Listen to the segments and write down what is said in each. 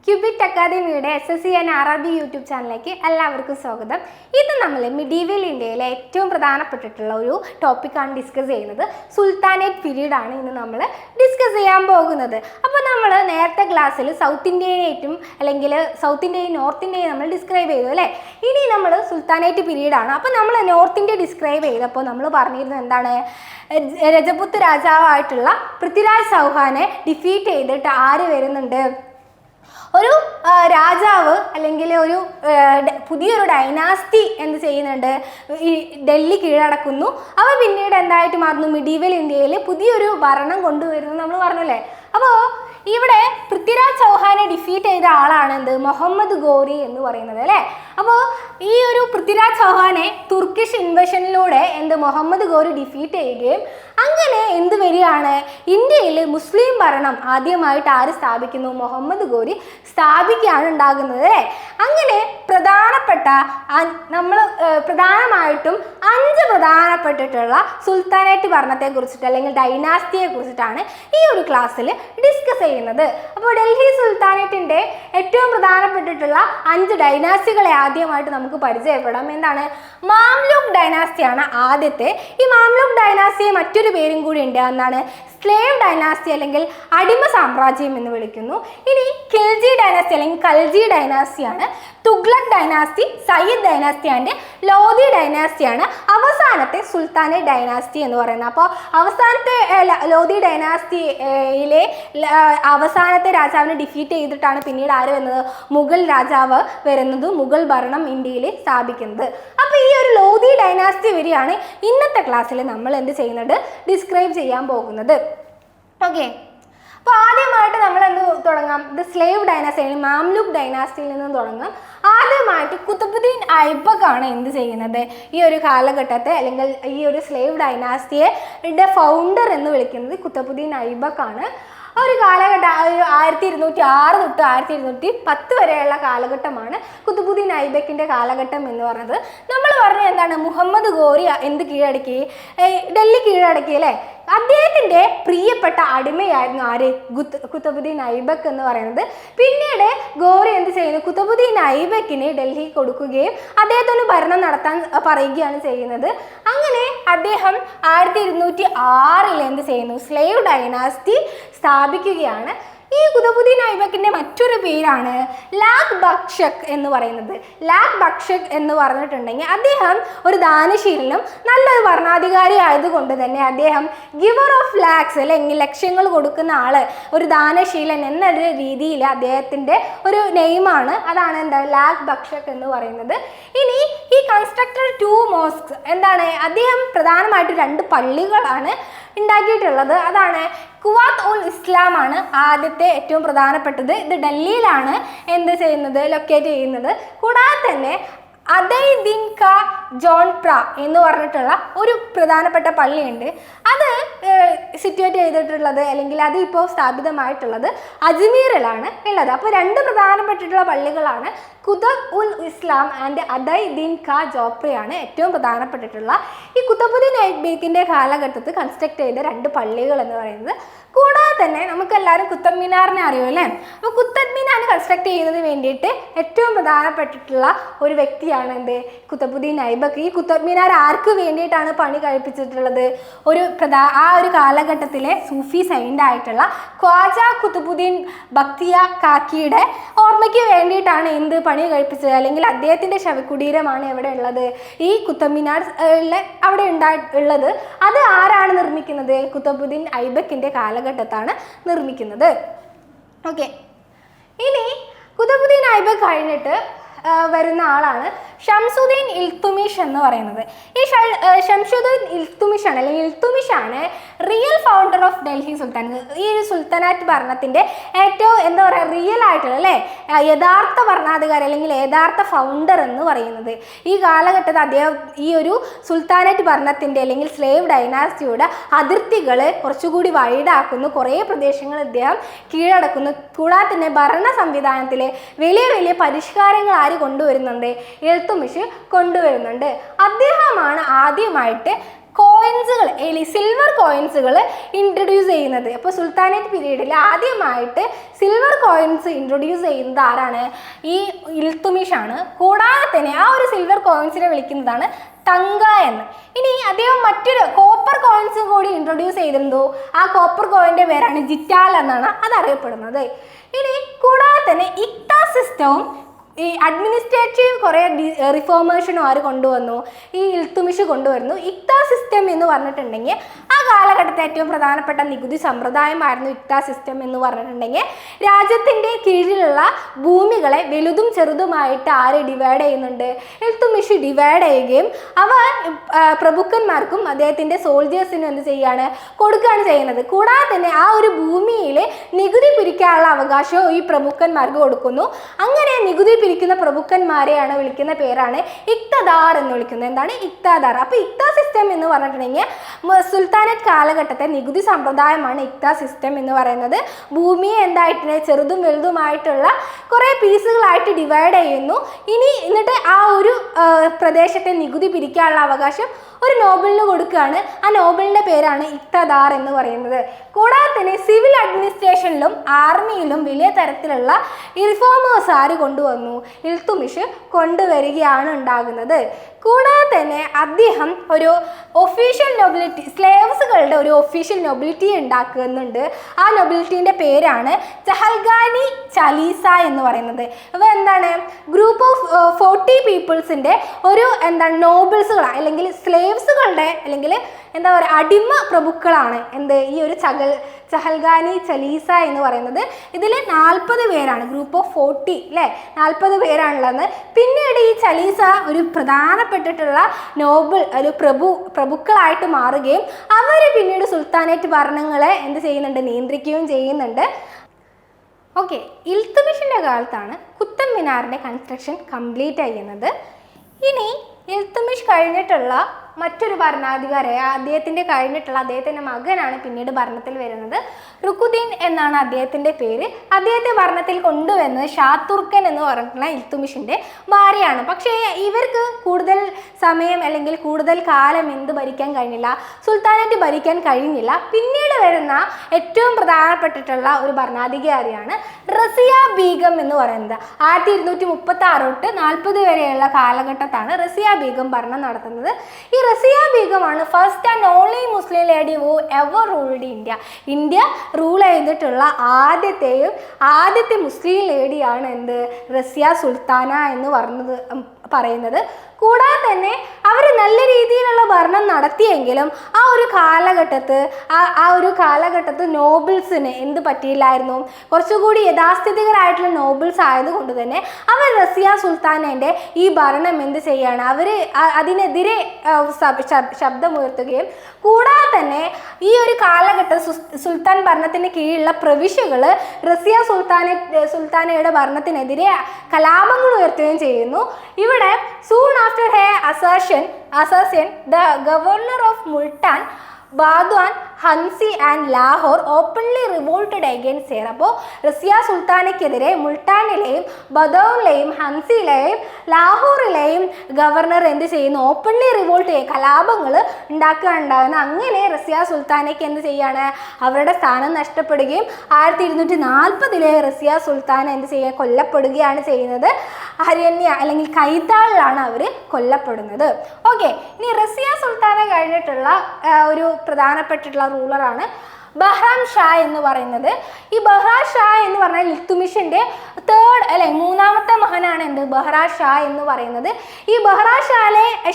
Cubit അക്കാദമിയുടെ SSC and RRB YouTube ചാനലിലേക്ക് എല്ലാവർക്കും സ്വാഗതം. ഇത് നമ്മൾ മിഡീവൽ ഇന്ത്യയിലെ ഏറ്റവും പ്രധാനപ്പെട്ടിട്ടുള്ള ഒരു ടോപ്പിക്കാണ് ഡിസ്കസ് ചെയ്യുന്നത്. സുൽത്താനേറ്റ് പീരീഡ് ആണ് ഇന്ന് നമ്മൾ ഡിസ്കസ് ചെയ്യാൻ പോകുന്നത്. അപ്പോൾ നമ്മൾ നേരത്തെ ക്ലാസ്സിൽ സൗത്ത് ഇന്ത്യയിലേറ്റും അല്ലെങ്കിൽ സൗത്ത് ഇന്ത്യയും നോർത്ത് ഇന്ത്യയും നമ്മൾ ഡിസ്ക്രൈബ് ചെയ്തു അല്ലേ. ഇനി നമ്മൾ സുൽത്താനേറ്റ് പീരീഡാണ്. അപ്പോൾ നമ്മൾ നോർത്ത് ഇന്ത്യ ഡിസ്ക്രൈബ് ചെയ്തപ്പോൾ നമ്മൾ പറഞ്ഞിരുന്നത് എന്താണ്, രജപുത്ത് രാജാവായിട്ടുള്ള പൃഥ്വിരാജ് ചൗഹാനെ ഡിഫീറ്റ് ചെയ്തിട്ട് ആര് വരുന്നുണ്ട്, ഒരു രാജാവ് അല്ലെങ്കിൽ ഒരു പുതിയൊരു ഡൈനാസ്റ്റി എന്ത് ചെയ്യുന്നുണ്ട്, ഈ ഡൽഹി കീഴടക്കുന്നു. അവ പിന്നീട് എന്തായിട്ട് മാറുന്നു, മിഡീവൽ ഇന്ത്യയിൽ പുതിയൊരു ഭരണം കൊണ്ടുവരുന്നു നമ്മൾ പറഞ്ഞല്ലേ. അപ്പോൾ ഇവിടെ പൃഥ്വിരാജ് ചൗഹാനെ ഡിഫീറ്റ് ചെയ്ത ആളാണ് എന്ത്, മുഹമ്മദ് ഗോറി എന്ന് പറയുന്നത് അല്ലേ. അപ്പോൾ ഈ ഒരു പൃഥ്വിരാജ് ചൗഹാനെ തുർക്കിഷ് ഇൻവെഷനിലൂടെ എന്ത് മുഹമ്മദ് ഗോറി ഡിഫീറ്റ് ചെയ്യുകയും അങ്ങനെ എന്ത് വരികയാണ്, ഇന്ത്യയിൽ മുസ്ലിം ഭരണം ആദ്യമായിട്ട് ആര് സ്ഥാപിക്കുന്നു, മുഹമ്മദ് ഗോരി സ്ഥാപിക്കുകയാണ് ഉണ്ടാകുന്നത് അല്ലേ. അങ്ങനെ പ്രധാനപ്പെട്ട നമ്മൾ പ്രധാനമായിട്ടും 5 പ്രധാനപ്പെട്ടിട്ടുള്ള സുൽത്താനേറ്റ് ഭരണത്തെ കുറിച്ചിട്ട് അല്ലെങ്കിൽ ഡൈനാസ്റ്റിയെ കുറിച്ചിട്ടാണ് ഈ ഒരു ക്ലാസ്സിൽ ഡിസ്കസ് ചെയ്യുന്നത്. അപ്പോൾ ഡൽഹി സുൽത്താനേറ്റിൻ്റെ ഏറ്റവും പ്രധാനപ്പെട്ടിട്ടുള്ള 5 ഡൈനാസ്റ്റികളെ ആദ്യമായിട്ട് നമുക്ക് പരിചയപ്പെടാം. എന്താണ്, മാംലൂക്ക് ഡൈനാസ്റ്റിയാണ് ആദ്യത്തെ. ഈ മാംലൂക്ക് ഡൈനാസ്റ്റിയെ മറ്റൊരു പേരും കൂടി ഉണ്ട്, എന്നാണ് സ്ലേവ് ഡൈനാസ്റ്റി അല്ലെങ്കിൽ അടിമ സാമ്രാജ്യം എന്ന് വിളിക്കുന്നു. ഇനി ഖിൽജി ഡൈനാസ്റ്റി അല്ലെങ്കിൽ കൽജി ഡൈനാസ്റ്റിയാണ്. Tughlaq dynasty, Sayyid dynasty and Lodhi ഡൈനാസ്റ്റിയാണ് അവസാനത്തെ സുൽത്താനേറ്റ് ഡൈനാസ്റ്റി എന്ന് പറയുന്നത്. അപ്പോൾ അവസാനത്തെ ലോധി ഡൈനാസ്റ്റിയിലെ അവസാനത്തെ രാജാവിനെ ഡിഫീറ്റ് ചെയ്തിട്ടാണ് പിന്നീട് ആര് വരുന്നത്, മുഗൾ രാജാവ് വരുന്നത്, മുഗൾ ഭരണം ഇന്ത്യയിൽ സ്ഥാപിക്കുന്നത്. അപ്പോൾ ഈ ഒരു ലോധി ഡൈനാസ്റ്റി വരെയാണ് ഇന്നത്തെ ക്ലാസ്സിൽ നമ്മൾ എന്ത് ചെയ്യുന്നത്, ഡിസ്ക്രൈബ് ചെയ്യാൻ പോകുന്നത്. ഓക്കെ, അപ്പോൾ ആദ്യമായിട്ട് നമ്മൾ എന്ത് തുടങ്ങാം, ദ സ്ലേവ് ഡൈനാസ്റ്റി അല്ലെങ്കിൽ മാംലൂക്ക് ഡൈനാസ്റ്റിയിൽ നിന്നും തുടങ്ങാം. ആദ്യമായിട്ട് കുത്തബുദ്ദീൻ ഐബക്ക് ആണ് എന്ത് ചെയ്യുന്നത്, ഈ ഒരു കാലഘട്ടത്തെ അല്ലെങ്കിൽ ഈ ഒരു സ്ലേവ് ഡൈനാസ്റ്റിയെ ഫൗണ്ടർ എന്ന് വിളിക്കുന്നത് കുത്തബുദ്ദീൻ ഐബക്ക് ആണ്. ഒരു കാലഘട്ടം 1206 തൊട്ട് 1210 വരെയുള്ള കാലഘട്ടമാണ് കുത്തബുദ്ദീൻ ഐബക്കിൻ്റെ കാലഘട്ടം എന്ന് പറയുന്നത്. നമ്മൾ പറഞ്ഞത് എന്താണ്, മുഹമ്മദ് ഗോറി എന്ത് കീഴടക്കി, ഡൽഹി കീഴടക്കി അല്ലേ. അദ്ദേഹത്തിൻ്റെ പ്രിയപ്പെട്ട അടിമയായിരുന്നു ആര്, കുത്തബുദ്ദീൻ ഐബക്ക് എന്ന് പറയുന്നത്. പിന്നീട് ഗോറി എന്ത് ചെയ്യുന്നു, കുത്തബുദ്ദീൻ ഐബക്കിന് ഡൽഹി കൊടുക്കുകയും അദ്ദേഹത്തിന് ഭരണം നടത്താൻ പറയുകയാണ് ചെയ്യുന്നത്. അങ്ങനെ അദ്ദേഹം 1206 എന്ത് ചെയ്യുന്നു, സ്ലേവ് ഡൈനാസ്റ്റി സ്ഥാപിക്കുകയാണ്. ഈ കുത്തബുദ്ദീൻ ഐബക്കിൻ്റെ മറ്റൊരു പേരാണ് ലാഖ് ബക്ഷക് എന്ന് പറയുന്നത്. ലാഖ് ബക്ഷക് എന്ന് പറഞ്ഞിട്ടുണ്ടെങ്കിൽ അദ്ദേഹം ഒരു ദാനശീലനും നല്ലൊരു ഭരണാധികാരി ആയതുകൊണ്ട് തന്നെ അദ്ദേഹം ഗിവർ ഓഫ് ലാക്സ് അല്ലെങ്കിൽ ലക്ഷ്യങ്ങൾ കൊടുക്കുന്ന ആള്, ഒരു ദാനശീലൻ എന്നൊരു രീതിയിൽ അദ്ദേഹത്തിൻ്റെ ഒരു നെയിമാണ്. അതാണ് എന്താ ലാഖ് ബക്ഷക് എന്ന് പറയുന്നത്. ഇനി ഈ കൺസ്ട്രക്റ്റഡ് 2 മോസ്ക് എന്താണ്, അദ്ദേഹം പ്രധാനമായിട്ടും 2 പള്ളികളാണ് ഉണ്ടാക്കിയിട്ടുള്ളത്. അതാണ് കുവാത്ത് ഉൽ ഇസ്ലാം ആണ് ആദ്യത്തെ ഏറ്റവും പ്രധാനപ്പെട്ടത്. ഇത് ഡൽഹിയിലാണ് എന്ത് ചെയ്യുന്നത്, ലൊക്കേറ്റ് ചെയ്യുന്നത്. കൂടാതെ തന്നെ അദൈ ദിൻ കാ ജോൺപ്ര എന്ന് പറഞ്ഞിട്ടുള്ള ഒരു പ്രധാനപ്പെട്ട പള്ളിയുണ്ട്. അത് സിറ്റുവേറ്റ് ചെയ്തിട്ടുള്ളത് അല്ലെങ്കിൽ അത് ഇപ്പോൾ സ്ഥാപിതമായിട്ടുള്ളത് അജ്മീറിലാണ് ഉള്ളത്. അപ്പോൾ 2 പ്രധാനപ്പെട്ടിട്ടുള്ള പള്ളികളാണ് കുതബ് ഉൽ ഇസ്ലാം ആൻഡ് അദൈ ദിൻ കാ ജോപ്രയാണ് ഏറ്റവും പ്രധാനപ്പെട്ടിട്ടുള്ള ഈ കുത്തബുദ്ദീൻ ഐബക്കിൻ്റെ കാലഘട്ടത്തിൽ കൺസ്ട്രക്ട് ചെയ്ത 2 പള്ളികൾ എന്ന് പറയുന്നത്. കൂടാതെ തന്നെ നമുക്കെല്ലാവരും കുത്തബ് മിനാറിനെ അറിയുമല്ലേ. അപ്പോൾ കുത്തബ് മിനാർ കൺസ്ട്രക്ട് ചെയ്യുന്നതിന് വേണ്ടിയിട്ട് ഏറ്റവും പ്രധാനപ്പെട്ടിട്ടുള്ള ഒരു വ്യക്തിയാണ് എന്ത്, കുത്തബുദ്ദീൻ ഐബക്ക്. ഈ കുത്തബ് മിനാർ ആർക്ക് വേണ്ടിയിട്ടാണ് പണി കഴിപ്പിച്ചിട്ടുള്ളത്, ആ ഒരു കാലഘട്ടത്തിലെ സൂഫി സൈൻ്റ് ആയിട്ടുള്ള ഖ്വാജ കുത്തുബുദ്ദീൻ ബക്തിയ കാക്കിയുടെ ഓർമ്മയ്ക്ക് വേണ്ടിയിട്ടാണ് എന്ത് പണി കഴിപ്പിച്ചത്, അല്ലെങ്കിൽ അദ്ദേഹത്തിൻ്റെ ശവകുടീരമാണ് എവിടെ ഉള്ളത്, ഈ കുത്തബ് മിനാർ അവിടെ ഉള്ളത്. അത് ആരാണ് നിർമ്മിക്കുന്നത്, കുത്തബുദ്ദീൻ ഐബക്കിൻ്റെ കാലഘട്ടത്താണ് നിർമ്മിക്കുന്നത്. ഓക്കെ, ഇനി കുത്തബുദ്ദീൻ ഐബക്ക് കഴിഞ്ഞിട്ട് വരുന്ന ആളാണ് ഷംസുദ്ദീൻ ഇൽത്തുമിഷ് എന്ന് പറയുന്നത്. ഈ ഷംസുദ്ദീൻ ഇൽത്തുമിഷ് ആണ് അല്ലെങ്കിൽ ഇൽത്തുമിഷാണ് real founder of Delhi sultanate. ഈ ഒരു സുൽത്താനേറ്റ് ഭരണത്തിൻ്റെ ഏറ്റവും എന്താ പറയുക, റിയൽ ആയിട്ടുള്ള അല്ലേ യഥാർത്ഥ ഭരണാധികാരി അല്ലെങ്കിൽ യഥാർത്ഥ ഫൗണ്ടർ എന്ന് പറയുന്നത്. ഈ കാലഘട്ടത്തിൽ അദ്ദേഹം ഈ ഒരു സുൽത്താനേറ്റ് ഭരണത്തിൻ്റെ അല്ലെങ്കിൽ സ്ലേവ് ഡൈനാസ്റ്റിയുടെ അതിർത്തികൾ കുറച്ചുകൂടി വൈഡാക്കുന്നു, കുറേ പ്രദേശങ്ങൾ അദ്ദേഹം കീഴടക്കുന്നു. കൂടാതെ തന്നെ ഭരണ സംവിധാനത്തിലെ വലിയ വലിയ പരിഷ്കാരങ്ങൾ ആര് കൊണ്ടുവരുന്നുണ്ട്, ഇൽത്തുമിഷ് കൊണ്ടുവരുന്നുണ്ട്. അദ്ദേഹമാണ് ആദ്യമായിട്ട് കോയിൻസുകൾ സിൽവർ കോയിൻസുകൾ ഇൻട്രൊഡ്യൂസ് ചെയ്യുന്നത്. അപ്പോൾ സുൽത്താനേറ്റ് പീരീഡിൽ ആദ്യമായിട്ട് സിൽവർ കോയിൻ കോയിൻസ് ഇൻട്രൊഡ്യൂസ് ചെയ്യുന്നത് ആരാണ്? ഈ ഇൽത്തുമിഷ് ആണ്. കൂടാതെ തന്നെ ആ ഒരു സിൽവർ കോയിൻസിനെ വിളിക്കുന്നതാണ് തങ്ക എന്ന്. ഇനി അദ്ദേഹം മറ്റൊരു കോപ്പർ കോയിൻസും കൂടി ഇൻട്രൊഡ്യൂസ് ചെയ്തിരുന്നു. ആ കോപ്പർ കോയിൻ്റെ പേരാണ് ജിറ്റാൽ എന്നാണ് അതറിയപ്പെടുന്നത്. ഇനി കൂടാതെ തന്നെ ഇക്ത സിസ്റ്റവും ഈ അഡ്മിനിസ്ട്രേറ്റീവ് കുറേ റിഫോർമേഷനും ആര് കൊണ്ടുവന്നു? ഈ ഇൽത്തുമിഷ് കൊണ്ടുവരുന്നു. ഇക്ത സിസ്റ്റം എന്ന് പറഞ്ഞിട്ടുണ്ടെങ്കിൽ ആ കാലഘട്ടത്തെ ഏറ്റവും പ്രധാനപ്പെട്ട നികുതി സമ്പ്രദായമായിരുന്നു ഇക്ത സിസ്റ്റം എന്ന് പറഞ്ഞിട്ടുണ്ടെങ്കിൽ രാജ്യത്തിൻ്റെ കീഴിലുള്ള ഭൂമികളെ വലുതും ചെറുതുമായിട്ട് ആര് ഡിവൈഡ് ചെയ്യുന്നുണ്ട്? ഇൽത്തുമിഷ് ഡിവൈഡ് ചെയ്യുകയും അവ പ്രഭുക്കന്മാർക്കും അദ്ദേഹത്തിൻ്റെ സോൾജേഴ്സിനും എന്ത് ചെയ്യാണ്? കൊടുക്കുകയാണ് ചെയ്യുന്നത്. കൂടാതെ തന്നെ ആ ഒരു ഭൂമിയിൽ നികുതി പിരിക്കാനുള്ള അവകാശവും ഈ പ്രഭുക്കന്മാർക്ക് കൊടുക്കുന്നു. അങ്ങനെ നികുതി പിരിക്കുന്ന പ്രഭുക്കന്മാരെയാണ് വിളിക്കുന്ന പേരാണ് ഇക്തദാർ എന്ന് വിളിക്കുന്നത്. എന്താണ് ഇക്തദാർ? അപ്പോൾ ഇക്ത സിസ്റ്റം എന്ന് പറഞ്ഞിട്ടുണ്ടെങ്കിൽ സുൽത്താനറ്റ് കാലഘട്ടത്തെ നികുതി സമ്പ്രദായമാണ് ഇക്ത സിസ്റ്റം എന്ന് പറയുന്നത്. ഭൂമിയെ എന്തായിട്ടുണ്ട്? ചെറുതും വലുതുമായിട്ടുള്ള കുറേ പീസുകളായിട്ട് ഡിവൈഡ് ചെയ്യുന്നു. എന്നിട്ട് ആ ഒരു പ്രദേശത്തെ നികുതി പിരിക്കാനുള്ള അവകാശം ഒരു നോബലിന് കൊടുക്കുകയാണ്. ആ നോബലിൻ്റെ പേരാണ് ഇക്തദാർ എന്ന് പറയുന്നത്. കൂടാതെ തന്നെ സിവിൽ അഡ്മിനിസ്ട്രേഷനിലും ആർമിയിലും വലിയ തരത്തിലുള്ള റിഫോമേഴ്സ് ആര് കൊണ്ടുവന്നു? ഇൽത്തുമിഷ് കൊണ്ടുവരികയാണ് ഉണ്ടാകുന്നത്. കൂടാതെ തന്നെ അദ്ദേഹം ഒരു ഒഫീഷ്യൽ നൊബിലിറ്റി, സ്ലേവ്സുകളുടെ ഒരു ഒഫീഷ്യൽ നൊബിലിറ്റി ഉണ്ടാക്കുന്നുണ്ട്. ആ നൊബിലിറ്റീൻ്റെ പേരാണ് ചഹൽഗാനി ചലീസ എന്ന് പറയുന്നത്. അപ്പോൾ എന്താണ്? ഗ്രൂപ്പ് ഓഫ് 40 പീപ്പിൾസിൻ്റെ ഒരു നോബിൾസുകൾ അല്ലെങ്കിൽ സ്ലേവ്സുകളുടെ അല്ലെങ്കിൽ എന്താ പറയുക അടിമ പ്രഭുക്കളാണ് ഈ ഒരു ചഹൽഗാനി ചലീസ എന്ന് പറയുന്നത്. ഇതിൽ 40 പേരാണ്, ഗ്രൂപ്പ് ഓഫ് 40 അല്ലേ, 40 പേരാണുള്ളത്. പിന്നീട് ഈ ചലീസ ഒരു പ്രധാനപ്പെട്ടിട്ടുള്ള നോബിൾ ഒരു പ്രഭുക്കളായിട്ട് മാറുകയും അവർ പിന്നീട് സുൽത്താനേറ്റ് ഭരണങ്ങളെ എന്ത് ചെയ്യുന്നുണ്ട്? നിയന്ത്രിക്കുകയും ചെയ്യുന്നുണ്ട്. ഓക്കെ, ഇൽത്തുമിഷിൻ്റെ കാലത്താണ് കുത്തബ് മിനാറിൻ്റെ കൺസ്ട്രക്ഷൻ കംപ്ലീറ്റ് ചെയ്യുന്നത്. ഇനി ഇൽത്തുമിഷ് കഴിഞ്ഞിട്ടുള്ള മറ്റൊരു ഭരണാധികാരിയായ അദ്ദേഹത്തിൻ്റെ മകനാണ് പിന്നീട് ഭരണത്തിൽ വരുന്നത്. റുക്കുദ്ദീൻ എന്നാണ് അദ്ദേഹത്തിൻ്റെ പേര്. അദ്ദേഹത്തെ ഭരണത്തിൽ കൊണ്ടുവന്നത് ഷാതുർക്കൻ എന്ന് പറഞ്ഞിട്ടുള്ള ഇൽത്തുമിഷിൻ്റെ ഭാര്യയാണ്. പക്ഷേ ഇവർക്ക് കൂടുതൽ സമയം അല്ലെങ്കിൽ കൂടുതൽ കാലം ഭരിക്കാൻ കഴിഞ്ഞില്ല, സുൽത്താനേറ്റ് ഭരിക്കാൻ കഴിഞ്ഞില്ല. പിന്നീട് വരുന്ന ഏറ്റവും പ്രധാനപ്പെട്ടിട്ടുള്ള ഒരു ഭരണാധികാരിയാണ് റസിയ ബീഗം എന്ന് പറയുന്നത്. 1236 തൊട്ട് 40 വരെയുള്ള കാലഘട്ടത്താണ് റസിയ ബീഗം ഭരണം നടത്തുന്നത്. ഈ റസിയ ബീഗമാണ് first and only Muslim lady who ever ruled India rule ചെയ്തിട്ടുള്ള ആദ്യത്തെ മുസ്ലിം ലേഡിയാണ് റസിയ സുൽത്താന എന്ന് പറയുന്നത്. കൂടാതെ തന്നെ അവർ നല്ല രീതിയിലുള്ള ഭരണം നടത്തിയെങ്കിലും ആ ഒരു കാലഘട്ടത്ത് നോബിൾസിന് പറ്റിയില്ലായിരുന്നു? കുറച്ചുകൂടി യഥാസ്ഥിതികരായിട്ടുള്ള നോബിൾസ് ആയതുകൊണ്ട് തന്നെ അവർ റസിയ സുൽത്താനേൻ്റെ ഈ ഭരണം ചെയ്യാണ്? അവർ അതിനെതിരെ ശബ്ദമുയർത്തുകയും കൂടാതെ തന്നെ ഈ ഒരു കാലഘട്ടം സുൽത്താൻ ഭരണത്തിന് കീഴിലുള്ള പ്രവിശ്യകൾ റസിയ സുൽത്താനയുടെ ഭരണത്തിനെതിരെ കലാപങ്ങൾ ഉയർത്തുകയും ചെയ്യുന്നു. ഇവിടെ soon after her assertion, the governor of Multan, Badwan, Hansi and Lahore openly revolted against her. അപ്പോൾ റസിയ സുൽത്താനയ്ക്കെതിരെ മുൾട്ടാനിലെയും ബദൌണിലെയും ഹൻസിയിലെയും ലാഹോറിലെയും ഗവർണർ ചെയ്യുന്നു? ഓപ്പൺലി റിവോൾട്ട് ചെയ്യുക, കലാപങ്ങൾ ഉണ്ടാക്കുകയുണ്ടാകുന്നു. അങ്ങനെ റസിയ സുൽത്താനയ്ക്ക് അവരുടെ സ്ഥാനം നഷ്ടപ്പെടുകയും 1240 റസിയ സുൽത്താന കൊല്ലപ്പെടുകയാണ് ചെയ്യുന്നത്. ഹരിയന്യ അല്ലെങ്കിൽ കൈതാളിലാണ് അവർ കൊല്ലപ്പെടുന്നത്. ഓക്കെ, ഇനി റസിയ സുൽത്താന കഴിഞ്ഞിട്ടുള്ള ഒരു പ്രധാനപ്പെട്ടിട്ടുള്ള റൂളറാണ് ബഹ്റാം ഷാ എന്ന് പറയുന്നത്. ഈ ബഹ്റാം ഷാ എന്ന് പറഞ്ഞാൽ ഇൽത്തുമിഷിൻ്റെ മൂന്നാമത്തെ മകനാണ് ബഹ്റാം ഷാ എന്ന് പറയുന്നത്. ഈ ബഹ്റാം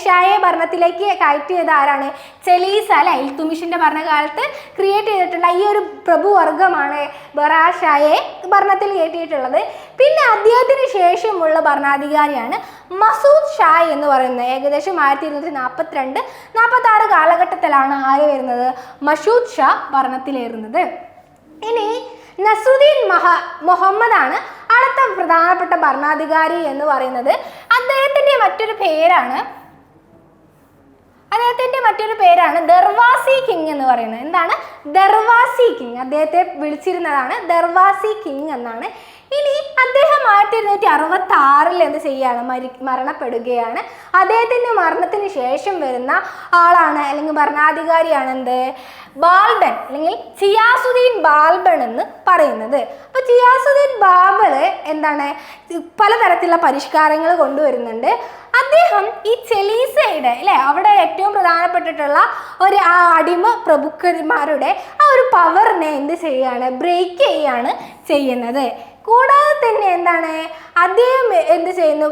ഷായെ ഭരണത്തിലേക്ക് കയറ്റിയത് ആരാണ്? ചലീസ ഇൽത്തുമിഷിൻ്റെ ഭരണകാലത്ത് ക്രിയേറ്റ് ചെയ്തിട്ടുള്ള ഈ ഒരു പ്രഭുവർഗമാണ് ബഹ്റാം ഷായെ ഭരണത്തിൽ കയറ്റിയിട്ടുള്ളത്. പിന്നെ അദ്ദേഹത്തിന് ശേഷമുള്ള ഭരണാധികാരിയാണ് മസൂദ് ഷാ എന്ന് പറയുന്നത്. ഏകദേശം 1242-46 കാലഘട്ടത്തിലാണ് ആര് വരുന്നത്? മസൂദ് ഷാ ഭരണത്തിലേറുന്നത്. ഇനി നസ്രുദ്ദീൻ മുഹമ്മദാണ് അടുത്ത പ്രധാനപ്പെട്ട ഭരണാധികാരി എന്ന് പറയുന്നത്. അദ്ദേഹത്തിൻ്റെ മറ്റൊരു പേരാണ് ദർവാസി കിങ് എന്ന് പറയുന്നത്. എന്താണ് ദർവാസി കിങ്? അദ്ദേഹത്തെ വിളിച്ചിരുന്നതാണ് ദർവാസി കിങ് എന്നാണ്. ഇനി അദ്ദേഹം 1266 മരണപ്പെടുകയാണ്. അദ്ദേഹത്തിൻ്റെ മരണത്തിന് ശേഷം വരുന്ന ആളാണ് അല്ലെങ്കിൽ ഭരണാധികാരിയാണ് ബാൽബൻ അല്ലെങ്കിൽ ചിയാസുദ്ദീൻ ബാൽബൻ എന്ന് പറയുന്നത്. അപ്പോൾ ചിയാസുദ്ദീൻ എന്താണ് പലതരത്തിലുള്ള പരിഷ്കാരങ്ങൾ കൊണ്ടുവരുന്നുണ്ട്. അദ്ദേഹം ഈ ചെലീസയുടെ അല്ലേ അവിടെ ഏറ്റവും പ്രധാനപ്പെട്ടിട്ടുള്ള ഒരു ആ അടിമ പ്രഭുക്കന്മാരുടെ ആ ഒരു പവറിനെ എന്ത് ചെയ്യുകയാണ്, ബ്രേക്ക് ചെയ്യുകയാണ് ചെയ്യുന്നത്. കൂടാതെ തന്നെ എന്താണ് അദ്ദേഹം എന്ത് ചെയ്യുന്നു,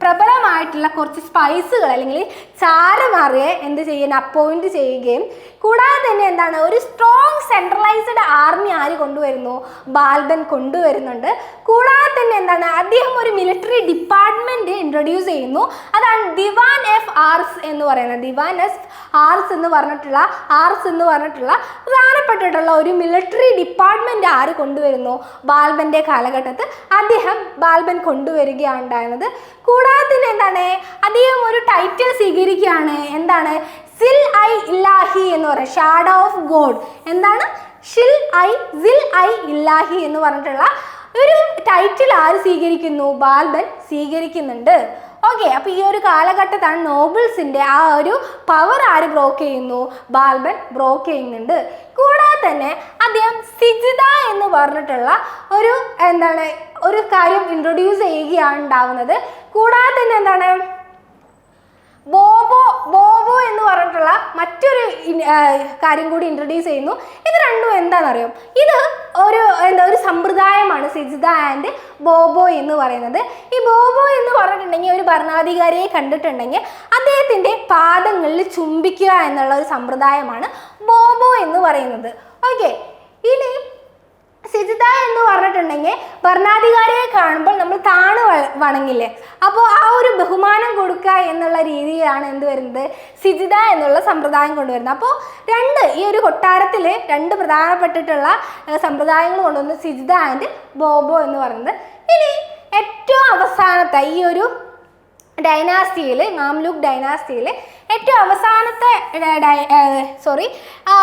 പ്രബലമായിട്ടുള്ള കുറച്ച് സ്പൈസുകൾ അല്ലെങ്കിൽ ചാരമാറിയെ എന്ത് ചെയ്യുന്ന അപ്പോയിന്റ് ചെയ്യുകയും കൂടാതെ തന്നെ എന്താണ് ഒരു സ്ട്രോങ് സെൻട്രലൈസ്ഡ് ആർമി ആര് കൊണ്ടുവരുന്നു, ബാൽബൻ കൊണ്ടുവരുന്നുണ്ട്. കൂടാതെ തന്നെ എന്താണ് അദ്ദേഹം ഒരു മിലിറ്ററി ഡിപ്പാർട്ട്മെന്റ് ഇൻട്രൊഡ്യൂസ് ചെയ്യുന്നു. അതാണ് ദിവാൻ എഫ് ആർസ് എന്ന് പറയുന്നത്. ദിവാൻ എഫ് ആർസ് എന്ന് പറഞ്ഞിട്ടുള്ള പ്രധാനപ്പെട്ടിട്ടുള്ള ഒരു മിലിറ്ററി ഡിപ്പാർട്ട്മെന്റ് ആര് കൊണ്ടുവരുന്നു, ബാൽബന്റെ കാലഘട്ടത്തിൽ ബാൽബൻ കൊണ്ടുവരികയാണ് ഉണ്ടായിരുന്നത്. കൂടാതെ തന്നെ എന്താണ് അദ്ദേഹം ഒരു ടൈറ്റിൽ സ്വീകരിക്കുകയാണ്, എന്താണ് സിൽ ഐ ഇല്ലാഹി എന്ന് പറയുന്നത്, ഷാഡോ ഓഫ് ഗോഡ്. എന്താണ് സിൽ ഐ ഇല്ലാഹി എന്ന് പറഞ്ഞിട്ടുള്ള ഒരു ടൈറ്റിൽ ആര് സ്വീകരിക്കുന്നു, ബാൽബൻ സ്വീകരിക്കുന്നുണ്ട്. ഓക്കെ, അപ്പൊ ഈ ഒരു കാലഘട്ടത്താണ് നോബിൾസിന്റെ ആ ഒരു പവർ ആര് ബ്രോക്ക് ചെയ്യുന്നു, ബാൽബൻ ബ്രോക്ക് ചെയ്യുന്നുണ്ട്. കൂടാതെ തന്നെ അദ്ദേഹം സിജിദ എന്ന് പറഞ്ഞിട്ടുള്ള ഒരു കാര്യം ഇൻട്രൊഡ്യൂസ് ചെയ്യുകയാണ് ഉണ്ടാവുന്നത്. കൂടാതെ തന്നെ എന്താണ് ബോബോ എന്ന് പറഞ്ഞിട്ടുള്ള മറ്റൊരു കാര്യം കൂടി ഇൻട്രൊഡ്യൂസ് ചെയ്യുന്നു. ഇത് രണ്ടും എന്താണെന്നറിയോ, ഇത് ഒരു സമ്പ്രദായമാണ് സിജിദ ആൻഡ് ബോബോ എന്ന് പറയുന്നത്. ഈ ബോബോ എന്ന് പറഞ്ഞിട്ടുണ്ടെങ്കിൽ ഒരു ഭരണാധികാരിയെ കണ്ടിട്ടുണ്ടെങ്കിൽ അദ്ദേഹത്തിൻ്റെ പാദങ്ങളിൽ ചുംബിക്കുക എന്നുള്ള ഒരു സമ്പ്രദായമാണ് ബോബോ എന്ന് പറയുന്നത്. ഓക്കെ, ഇനി സിജിദ എന്ന് പറഞ്ഞിട്ടുണ്ടെങ്കിൽ ഭരണാധികാരിയെ കാണുമ്പോൾ നമ്മൾ താണു വണങ്ങില്ലേ, അപ്പോൾ ആ ഒരു ബഹുമാനം കൊടുക്കുക എന്നുള്ള രീതിയിലാണ് എന്ത് വരുന്നത്, സിജിദ എന്നുള്ള സമ്പ്രദായം കൊണ്ടുവരുന്നത്. അപ്പോൾ ഈ ഒരു കൊട്ടാരത്തിൽ രണ്ട് പ്രധാനപ്പെട്ടിട്ടുള്ള സമ്പ്രദായങ്ങൾ കൊണ്ടുവന്ന് സിജിദ ആൻഡ് ബോബോ എന്ന് പറയുന്നത്. ഇനി ഏറ്റവും അവസാനത്തെ ഈ ഒരു ഡൈനാസ്റ്റിയിൽ, മാംലൂക്ക് ഡൈനാസ്റ്റിയിൽ ഏറ്റവും അവസാനത്തെ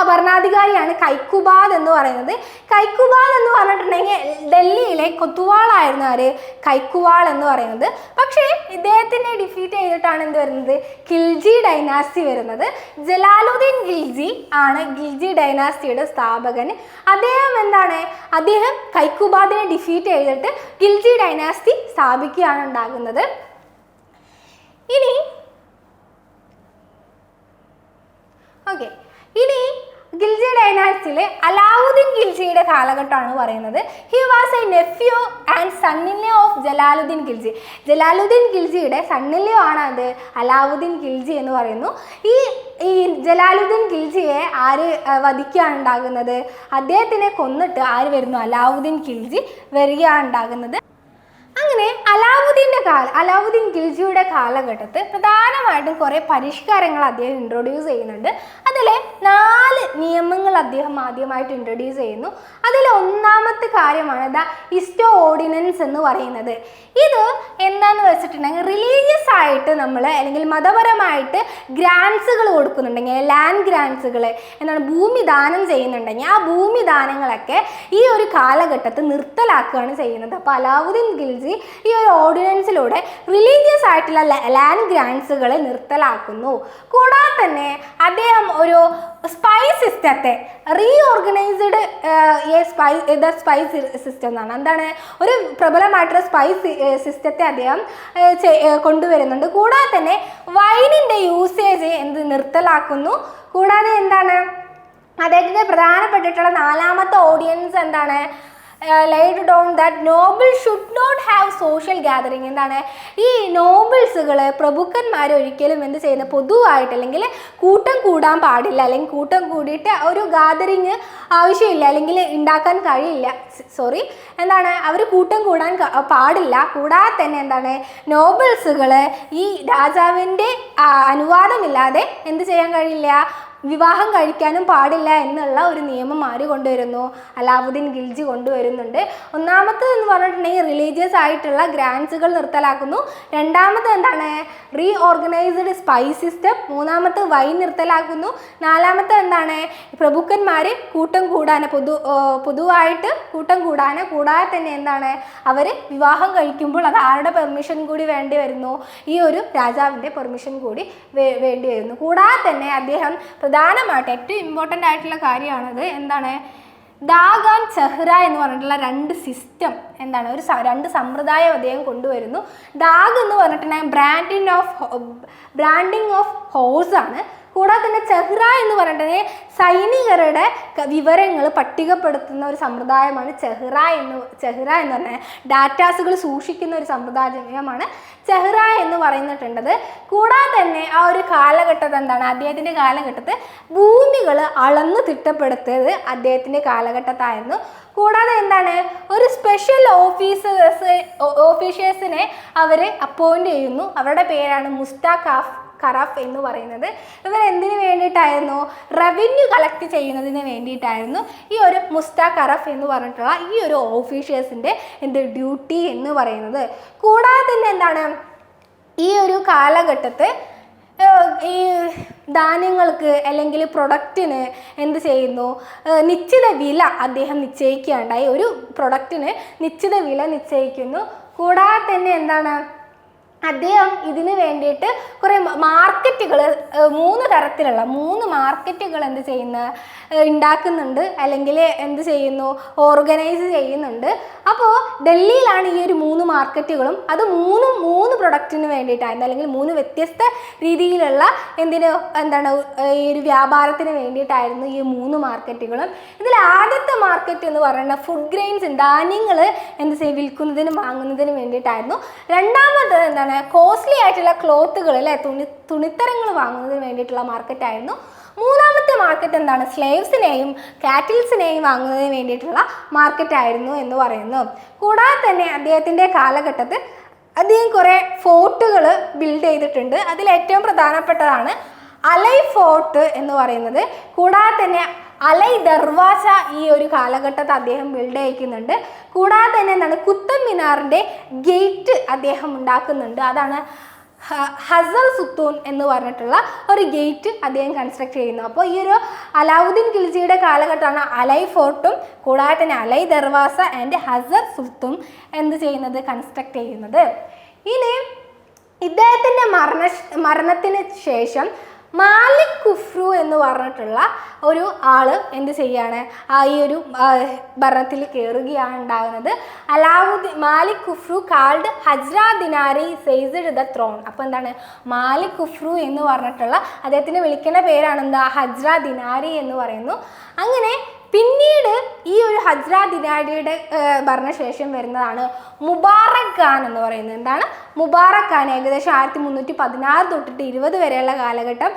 ഭരണാധികാരിയാണ് കൈക്കുബാദ് എന്ന് പറയുന്നത്. കൈക്കുബാദ് എന്ന് പറഞ്ഞിട്ടുണ്ടെങ്കിൽ ഡൽഹിയിലെ കൊത്തുവാളായിരുന്നു ആര്, കൈക്കുവാൾ എന്ന് പറയുന്നത്. പക്ഷേ ഇദ്ദേഹത്തിനെ ഡിഫീറ്റ് ചെയ്തിട്ടാണ് എന്ത് വരുന്നത്, ഖിൽജി ഡൈനാസ്റ്റി വരുന്നത്. ജലാലുദ്ദീൻ ഖിൽജി ആണ് ഖിൽജി ഡൈനാസ്റ്റിയുടെ സ്ഥാപകൻ. അദ്ദേഹം കൈക്കുബാദിനെ ഡിഫീറ്റ് ചെയ്തിട്ട് ഖിൽജി ഡൈനാസ്റ്റി സ്ഥാപിക്കുകയാണ് ഉണ്ടാകുന്നത്. ഇനി ഖിൽജി ഡൈനാസ്റ്റിയിലെ അലാവുദ്ദീൻ ഖിൽജിയുടെ കാലഘട്ടമാണ് പറയുന്നത്. He was a nephew and son-in-law of Jalaluddin Khilji. Jalaluddin ഖിൽജിയുടെ സണ്ണിലെ ആണ് അത് അലാവുദ്ദീൻ ഖിൽജി എന്ന് പറയുന്നു. ഈ ജലാലുദ്ദീൻ ഖിൽജിയെ ആര് വധിക്കുകയാണ് ഉണ്ടാകുന്നത്, അദ്ദേഹത്തിനെ കൊന്നിട്ട് ആര് വരുന്നു, അലാവുദ്ദീൻ ഖിൽജി വരികയാണ് ഉണ്ടാകുന്നത്. അങ്ങനെ അലാവുദ്ദീൻ ഖിൽജിയുടെ കാലഘട്ടത്തിൽ പ്രധാനമായിട്ടും കുറേ പരിഷ്കാരങ്ങൾ അദ്ദേഹം ഇൻട്രൊഡ്യൂസ് ചെയ്യുന്നുണ്ട്. അതിലെ 4 നിയമങ്ങൾ അദ്ദേഹം ആദ്യമായിട്ട് ഇൻട്രൊഡ്യൂസ് ചെയ്യുന്നു. അതിൽ ഒന്നാമത്തെ കാര്യമാണ് ഇസ്റ്റോ ഓർഡിനൻസ് എന്ന് പറയുന്നത്. ഇത് എന്താണെന്ന് വെച്ചിട്ടുണ്ടെങ്കിൽ റിലീജിയസ് ആയിട്ട് നമ്മൾ അല്ലെങ്കിൽ മതപരമായിട്ട് ഗ്രാൻസുകൾ കൊടുക്കുന്നുണ്ടെങ്കിൽ, ലാൻഡ് ഗ്രാൻസുകൾ ഭൂമി ദാനം ചെയ്യുന്നുണ്ടെങ്കിൽ ആ ഭൂമി ദാനങ്ങളൊക്കെ ഈ ഒരു കാലഘട്ടത്തിൽ നിർത്തലാക്കുകയാണ് ചെയ്യുന്നത്. അപ്പോൾ അലാവുദ്ദീൻ ഖിൽജി ഈ ഒരു ഓർഡിനൻസിലൂടെ റിലീജിയസ് ആയിട്ടുള്ള ലാൻഡ് ഗ്രാൻസുകൾ നിർത്തലാക്കുന്നു. കൂടാതെ തന്നെ അദ്ദേഹം ഒരു സ്പൈ സിസ്റ്റത്തെ റീഓർഗനൈസ്ഡ് സ്പൈസ് സിസ്റ്റം എന്നാണ്. എന്താണ് ഒരു പ്രബലമായിട്ടുള്ള സ്പൈസ് സിസ്റ്റത്തെ അദ്ദേഹം കൊണ്ടുവരുന്നുണ്ട്. കൂടാതെ തന്നെ വൈനിൻ്റെ യൂസേജ് നിർത്തലാക്കുന്നു. കൂടാതെ അദ്ദേഹത്തിൻ്റെ പ്രധാനപ്പെട്ടിട്ടുള്ള 4ാമത്തെ ordinance laid down that nobles should not have social gathering. ഈ നോബിൾസുകൾ, പ്രഭുക്കന്മാർ ഒരിക്കലും എന്ത് ചെയ്യുന്ന പൊതുവായിട്ട് അല്ലെങ്കിൽ കൂട്ടം കൂടാൻ പാടില്ല, അല്ലെങ്കിൽ കൂട്ടം കൂടിയിട്ട് ഒരു ഗാദറിങ് ആവശ്യമില്ല അല്ലെങ്കിൽ ഉണ്ടാക്കാൻ കഴിയില്ല. അവർ കൂട്ടം കൂടാൻ പാടില്ല. കൂടാതെ തന്നെ നോബിൾസുകൾ ഈ രാജാവിൻ്റെ അനുവാദമില്ലാതെ എന്ത് ചെയ്യാൻ കഴിയില്ല, വിവാഹം കഴിക്കാനും പാടില്ല എന്നുള്ള ഒരു നിയമം ആര് കൊണ്ടുവരുന്നു, അലാവുദ്ദീൻ ഖിൽജി കൊണ്ടുവരുന്നുണ്ട്. ഒന്നാമത്തേത് എന്ന് പറഞ്ഞിട്ടുണ്ടെങ്കിൽ റിലീജിയസ് ആയിട്ടുള്ള ഗ്രാൻസുകൾ നിർത്തലാക്കുന്നു. രണ്ടാമത്തെ റീഓർഗനൈസ്ഡ് സ്പൈസ് സിസ്റ്റം. മൂന്നാമത്തെ വൈൻ നിർത്തലാക്കുന്നു. നാലാമത്തെ പ്രഭുക്കന്മാർ കൂട്ടം കൂടാൻ പൊതുവായിട്ട് കൂട്ടം കൂടാൻ, കൂടാതെ തന്നെ അവർ വിവാഹം കഴിക്കുമ്പോൾ അത് ആരുടെ പെർമിഷൻ കൂടി വേണ്ടി വരുന്നു, ഈ ഒരു രാജാവിൻ്റെ പെർമിഷൻ കൂടി വേണ്ടി വരുന്നു. കൂടാതെ തന്നെ അദ്ദേഹം പ്രധാനമായിട്ട് ഏറ്റവും ഇമ്പോർട്ടൻ്റ് ആയിട്ടുള്ള കാര്യമാണത് ദാഗ് ആൻഡ് ചെഹ്റ എന്ന് പറഞ്ഞിട്ടുള്ള രണ്ട് സിസ്റ്റം എന്താണ് രണ്ട് സമ്പ്രദായം അദ്ദേഹം കൊണ്ടുവരുന്നു. ദാഗ് എന്ന് പറഞ്ഞിട്ടുണ്ടെങ്കിൽ ബ്രാൻഡിങ് ഓഫ് ഹോഴ്സ് ആണ്. കൂടാതെ തന്നെ ചെഹ്റ എന്ന് പറഞ്ഞിട്ടുണ്ടെങ്കിൽ സൈനികരുടെ വിവരങ്ങൾ പട്ടികപ്പെടുത്തുന്ന ഒരു സമ്പ്രദായമാണ് ചെഹ്റ എന്ന് പറഞ്ഞാൽ ഡാറ്റാസുകൾ സൂക്ഷിക്കുന്ന ഒരു സമ്പ്രദായമാണ് ചെഹ്റ എന്ന് പറയുന്നിട്ടുണ്ടത്. കൂടാതെ തന്നെ ആ ഒരു കാലഘട്ടത്തിൽ എന്താണ് അദ്ദേഹത്തിൻ്റെ കാലഘട്ടത്തിൽ ഭൂമികൾ അളന്ന് തിട്ടപ്പെടുത്തിയത് അദ്ദേഹത്തിൻ്റെ കാലഘട്ടത്തായിരുന്നു. കൂടാതെ എന്താണ് ഒരു സ്പെഷ്യൽ ഓഫീസേഴ്സിനെ അവർ അപ്പോയിൻ്റ് ചെയ്യുന്നു. അവരുടെ പേരാണ് കറഫ് എന്ന് പറയുന്നത്. ഇവർ എന്തിനു വേണ്ടിയിട്ടായിരുന്നു? റവന്യൂ കളക്ട് ചെയ്യുന്നതിന് വേണ്ടിയിട്ടായിരുന്നു ഈ ഒരു കറഫ് എന്ന് പറഞ്ഞിട്ടുള്ള ഈ ഒരു ഓഫീസേഴ്സിൻ്റെ ഡ്യൂട്ടി എന്ന് പറയുന്നത്. കൂടാതെ തന്നെ എന്താണ് ഈ ഒരു കാലഘട്ടത്തിൽ ഈ ധാന്യങ്ങൾക്ക് അല്ലെങ്കിൽ പ്രൊഡക്റ്റിന് എന്ത് ചെയ്യുന്നു? നിശ്ചിത വില അദ്ദേഹം നിശ്ചയിക്കുകയുണ്ടായി. ഒരു പ്രൊഡക്റ്റിന് നിശ്ചിത വില നിശ്ചയിക്കുന്നു. കൂടാതെ തന്നെ എന്താണ് അദ്ദേഹം ഇതിന് വേണ്ടിയിട്ട് കുറേ മാർക്കറ്റുകൾ 3 തരത്തിലുള്ള 3 മാർക്കറ്റുകൾ എന്ത് ചെയ്യുന്ന ഉണ്ടാക്കുന്നുണ്ട്, അല്ലെങ്കിൽ എന്ത് ചെയ്യുന്നു? ഓർഗനൈസ് ചെയ്യുന്നുണ്ട്. അപ്പോൾ ഡൽഹിയിലാണ് ഈ ഒരു 3 മാർക്കറ്റുകളും. അത് മൂന്ന് പ്രൊഡക്റ്റിന് വേണ്ടിയിട്ടായിരുന്നു, അല്ലെങ്കിൽ 3 വ്യത്യസ്ത രീതിയിലുള്ള എന്താണ് ഈ ഒരു വ്യാപാരത്തിന് വേണ്ടിയിട്ടായിരുന്നു ഈ 3 മാർക്കറ്റുകളും. ഇതിൽ ആദ്യത്തെ മാർക്കറ്റ് എന്ന് പറയുന്നത് ഫുഡ് ഗ്രെയിൻസ്, ധാന്യങ്ങൾ വിൽക്കുന്നതിനും വാങ്ങുന്നതിനും വേണ്ടിയിട്ടായിരുന്നു. രണ്ടാമത് എന്താണ് കോസ്റ്റ്ലി ആയിട്ടുള്ള ക്ലോത്തുകൾ അല്ലെ തുണിത്തരങ്ങൾ വാങ്ങുന്നതിന് വേണ്ടിയിട്ടുള്ള മാർക്കറ്റായിരുന്നു. മൂന്നാമത്തെ മാർക്കറ്റ് എന്താണ്? സ്ലേവ്സിനെയും കാറ്റിൽസിനെയും വാങ്ങുന്നതിന് വേണ്ടിയിട്ടുള്ള മാർക്കറ്റായിരുന്നു എന്ന് പറയുന്നു. കൂടാതെ തന്നെ അദ്ദേഹത്തിൻ്റെ കാലഘട്ടത്തിൽ അദ്ദേഹം കുറേ ഫോർട്ടുകൾ ബിൽഡ് ചെയ്തിട്ടുണ്ട്. അതിൽ ഏറ്റവും പ്രധാനപ്പെട്ടതാണ് അലൈ ഫോർട്ട് എന്ന് പറയുന്നത്. കൂടാതെ തന്നെ അലൈ ദർവാസ ഈ ഒരു കാലഘട്ടത്തിൽ അദ്ദേഹം ബിൽഡ് ചെയ്യിക്കുന്നുണ്ട്. കൂടാതെ തന്നെ എന്താണ് കുത്തബ് മിനാറിൻ്റെ ഗേറ്റ് അദ്ദേഹം ഉണ്ടാക്കുന്നുണ്ട്. അതാണ് ഹസൽ സുത്തൂൻ എന്ന് പറഞ്ഞിട്ടുള്ള ഒരു ഗേറ്റ് അദ്ദേഹം കൺസ്ട്രക്ട് ചെയ്യുന്നു. അപ്പോൾ ഈ ഒരു അലാവുദ്ദീൻ ഖിൽജിയുടെ കാലഘട്ടമാണ് അലൈ ഫോർട്ടും കൂടാതെ തന്നെ അലൈ ദർവാസ ആൻഡ് ഹസർ സുത്തൂൻ എന്ത് ചെയ്യുന്നത്? കൺസ്ട്രക്ട് ചെയ്യുന്നത്. ഇനി ഇദ്ദേഹത്തിൻ്റെ മരണത്തിന് ശേഷം മാലിക് കുഫ്രു എന്ന് പറഞ്ഞിട്ടുള്ള ഒരു ആള് എന്ത് ചെയ്യാണ്? ഈ ഒരു ഭരണത്തിൽ കയറുകയാണ് ഉണ്ടാകുന്നത്. Malik Kafur called Hazar Dinari seized the throne. അപ്പോൾ എന്താണ് മാലിക് കുഫ്രു എന്ന് പറഞ്ഞിട്ടുള്ള അദ്ദേഹത്തിന് വിളിക്കുന്ന പേരാണ് എന്താ? ഹജ്ര ദിനാരി എന്ന് പറയുന്നു. അങ്ങനെ പിന്നീട് ഈ ഒരു ഹജ്ര ദിനാരിയുടെ ഭരണശേഷം വരുന്നതാണ് മുബാറക് ഖാൻ എന്ന് പറയുന്നത്. എന്താണ് മുബാറക് ഖാൻ? ഏകദേശം 1316 തൊട്ടിട്ട് 20 വരെയുള്ള കാലഘട്ടം.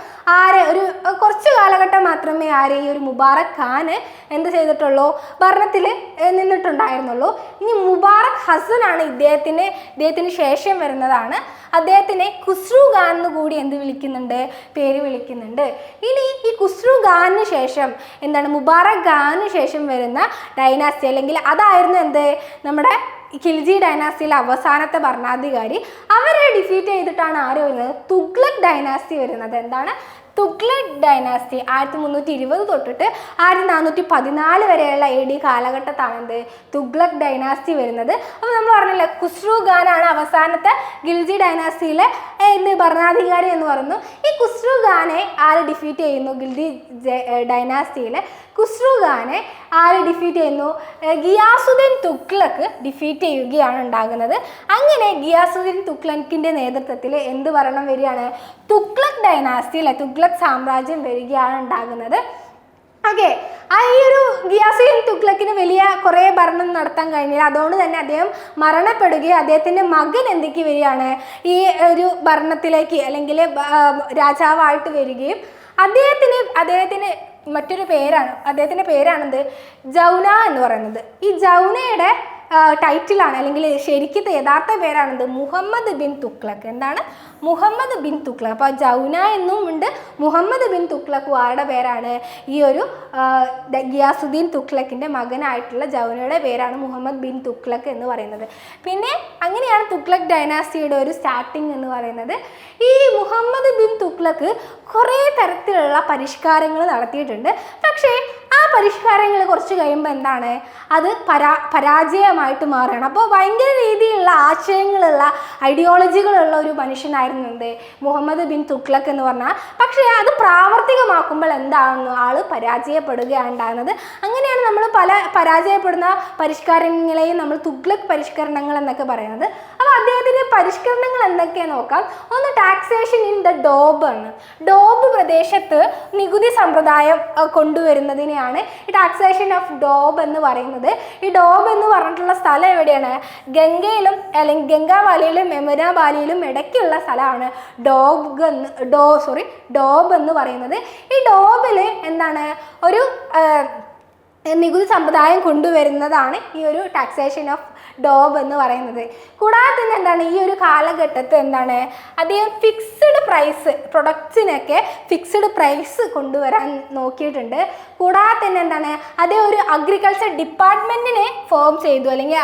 കുറച്ച് കാലഘട്ടം മാത്രമേ ഈ ഒരു മുബാറക് ഖാൻ എന്ത് ചെയ്തിട്ടുള്ളൂ? ഭരണത്തിൽ നിന്നിട്ടുണ്ടായിരുന്നുള്ളൂ. ഇനി മുബാറക് ഹസൻ ആണ് ഇദ്ദേഹത്തിന് ശേഷം വരുന്നതാണ്. അദ്ദേഹത്തിനെ ഖുസ്രു ഖാൻ എന്ന് കൂടി പേര് വിളിക്കുന്നുണ്ട്. ഇനി ഈ ഖുസ്രു ഖാനിന് ശേഷം എന്താണ്? മുബാറക് ഖാനിന് ശേഷം വരുന്ന ഡൈനാസ്റ്റി, അല്ലെങ്കിൽ അതായിരുന്നു നമ്മുടെ ഖിൽജി ഡൈനാസ്റ്റിയിലെ അവസാനത്തെ ഭരണാധികാരി. അവരെ ഡിഫീറ്റ് ചെയ്തിട്ടാണ് ആര് വരുന്നത്? തുഗ്ലക് ഡൈനാസ്റ്റി വരുന്നത്. എന്താണ് തുഗ്ലക് ഡൈനാസ്റ്റി? 1320 തൊട്ടിട്ട് 1414 വരെയുള്ള AD കാലഘട്ടത്താണ് തുഗ്ലക് ഡൈനാസ്റ്റി വരുന്നത്. അപ്പോൾ നമ്മൾ പറഞ്ഞില്ലേ ഖുസ്രു ഖാനാണ് അവസാനത്തെ ഖിൽജി ഡൈനാസ്റ്റിയിലെ ഭരണാധികാരി എന്ന് പറയുന്നു. ഈ ഖുസ്രു ഖാനെ ആര് ഡിഫീറ്റ് ചെയ്യുന്നു? ഖിൽജി ഡൈനാസ്റ്റിയിലെ ഖുസ്രു ഖാനെ ആര് ഡിഫീറ്റ് ചെയ്യുന്നു? ഗിയാസുദ്ദീൻ തുഗ്ലക്ക് ഡിഫീറ്റ് ചെയ്യുകയാണ് ഉണ്ടാകുന്നത്. അങ്ങനെ ഗിയാസുദ്ദീൻ തുഗ്ലക്കിൻ്റെ നേതൃത്വത്തിൽ എന്ത് ഭരണം വരികയാണ്? തുഗ്ലക് ഡൈനാസ്റ്റി അല്ലെ തുഗ്ലക് സാമ്രാജ്യം വരികയാണ് ഉണ്ടാകുന്നത്. ഓക്കെ, ഈ ഒരു ഗിയാസുദ്ദീൻ തുഗ്ലക്കിന് വലിയ കുറേ ഭരണം നടത്താൻ കഴിഞ്ഞില്ല. അതുകൊണ്ട് തന്നെ അദ്ദേഹം മരണപ്പെടുകയും അദ്ദേഹത്തിൻ്റെ മകൻ എന്തൊക്കെ വരികയാണ് ഈ ഒരു ഭരണത്തിലേക്ക് അല്ലെങ്കിൽ രാജാവായിട്ട് വരികയും അദ്ദേഹത്തിന് മറ്റൊരു പേരാണ്, അദ്ദേഹത്തിൻ്റെ പേരാണെന്ത്? ജൗന എന്ന് പറയുന്നത്. ഈ ജൗനയുടെ ടൈറ്റിലാണ്, അല്ലെങ്കിൽ ശരിക്കും യഥാർത്ഥ പേരാണെന്ത്? മുഹമ്മദ് ബിൻ തുഗ്ലക്ക്. എന്താണ്? മുഹമ്മദ് ബിൻ തുഗ്ലക്ക്. അപ്പോൾ ജൗന എന്നും ഉണ്ട്, മുഹമ്മദ് ബിൻ തുഗ്ലക്ക് ആരുടെ പേരാണ്? ഈ ഒരു ഗിയാസുദ്ദീൻ തുഗ്ലക്കിൻ്റെ മകനായിട്ടുള്ള ജൗനയുടെ പേരാണ് മുഹമ്മദ് ബിൻ തുഗ്ലക്ക് എന്ന് പറയുന്നത്. പിന്നെ അങ്ങനെയാണ് തുഗ്ലക് ഡൈനാസ്റ്റിയുടെ ഒരു സ്റ്റാർട്ടിങ് എന്ന് പറയുന്നത്. ഈ മുഹമ്മദ് ബിൻ തുഗ്ലക്ക് കുറേ തരത്തിലുള്ള പരിഷ്കാരങ്ങൾ നടത്തിയിട്ടുണ്ട്. പക്ഷേ ആ പരിഷ്കാരങ്ങൾ കുറച്ച് കഴിയുമ്പോൾ എന്താണ്, അത് പരാജയമായിട്ട് മാറുകയാണ്. അപ്പോൾ ഭയങ്കര രീതിയിലുള്ള ആശയങ്ങളുള്ള ഐഡിയോളജികളുള്ള ഒരു മനുഷ്യനായിരുന്നു എന്ത്, മുഹമ്മദ് ബിൻ തുഗ്ലക് എന്ന് പറഞ്ഞാൽ. പക്ഷേ അത് പ്രാവർത്തികമാക്കുമ്പോൾ എന്താണെന്ന് ആള് പരാജയപ്പെടുകയാണ് ഉണ്ടാകുന്നത്. അങ്ങനെയാണ് നമ്മൾ പല പരാജയപ്പെടുന്ന പരിഷ്കാരങ്ങളെയും നമ്മൾ തുഗ്ലക് പരിഷ്കരണങ്ങൾ എന്നൊക്കെ പറയുന്നത്. അപ്പോൾ അദ്ദേഹത്തിൻ്റെ പരിഷ്കരണങ്ങൾ എന്തൊക്കെയാണെന്ന് നോക്കാം. ഒന്ന് ടാക്സേഷൻ ഇൻ ദ ഡോബ് ആണ്. ഡോബ് പ്രദേശത്ത് നികുതി സമ്പ്രദായം കൊണ്ടുവരുന്നതിനെയാണ് ഈ ടാക്സേഷൻ ഓഫ് ഡോബ് എന്ന് പറയുന്നത്. ഈ ഡോബ് എന്ന് പറഞ്ഞിട്ടുള്ള സ്ഥലം എവിടെയാണ്, ഗംഗയിലും അല്ലെങ്കിൽ ഗംഗാ വാലിയിലും യമുന വാലിയിലും ഇടയ്ക്കുള്ള സ്ഥലമാണ് ഡോബ് എന്ന് പറയുന്നത്. ഈ ഡോബിൽ എന്താണ് ഒരു നികുതി സമ്പ്രദായം കൊണ്ടുവരുന്നതാണ് ഈ ഒരു ടാക്സേഷൻ ഓഫ് ഡോബ് എന്ന് പറയുന്നത്. കൂടാതെ തന്നെ എന്താണ്, ഈ ഒരു കാലഘട്ടത്തിൽ എന്താണ്, അദ്ദേഹം ഫിക്സ്ഡ് പ്രൈസ് പ്രൊഡക്ട്സിനൊക്കെ ഫിക്സ്ഡ് പ്രൈസ് കൊണ്ടുവരാൻ നോക്കിയിട്ടുണ്ട്. കൂടാതെ തന്നെ എന്താണ്, അദ്ദേഹം ഒരു അഗ്രികൾച്ചർ ഡിപ്പാർട്ട്മെൻറ്റിനെ ഫോം ചെയ്തു, അല്ലെങ്കിൽ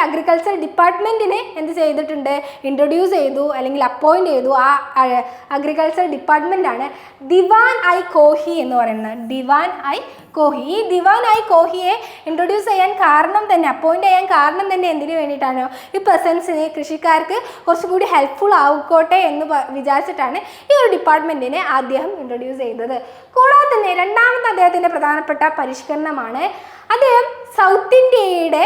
അഗ്രികൾച്ചർ ഡിപ്പാർട്ട്മെൻറ്റിനെ എന്ത് ചെയ്തിട്ടുണ്ട്, ഇൻട്രൊഡ്യൂസ് ചെയ്തു അല്ലെങ്കിൽ അപ്പോയിൻ്റ് ചെയ്തു. ആ അഗ്രികൾച്ചർ ഡിപ്പാർട്ട്മെൻറ്റാണ് ദിവാൻ ഐ കോഹി എന്ന് പറയുന്നത്. ദിവാൻ ഐ കോഹി. ഈ ദിവാൻ ഐ കോഹിയെ ഇൻട്രൊഡ്യൂസ് ചെയ്യാൻ കാരണം തന്നെ, അപ്പോയിൻ്റ് ചെയ്യാൻ കാരണം തന്നെ എന്തിനു വേണ്ടിയിട്ടാണ്, ഈ പെസൻസിന്, കൃഷിക്കാർക്ക് കുറച്ചുകൂടി ഹെൽപ്ഫുൾ ആയിക്കോട്ടെ എന്ന് വിചാരിച്ചിട്ടാണ് ഈ ഒരു ഡിപ്പാർട്ട്മെൻറ്റിനെ അദ്ദേഹം ഇൻട്രൊഡ്യൂസ് ചെയ്തത്. കൂടാതെ തന്നെ രണ്ടാമത്തെ അദ്ദേഹത്തിൻ്റെ പ്രധാനപ്പെട്ട പരിഷ്കരണമാണ് അദ്ദേഹം സൗത്ത് ഇന്ത്യയുടെ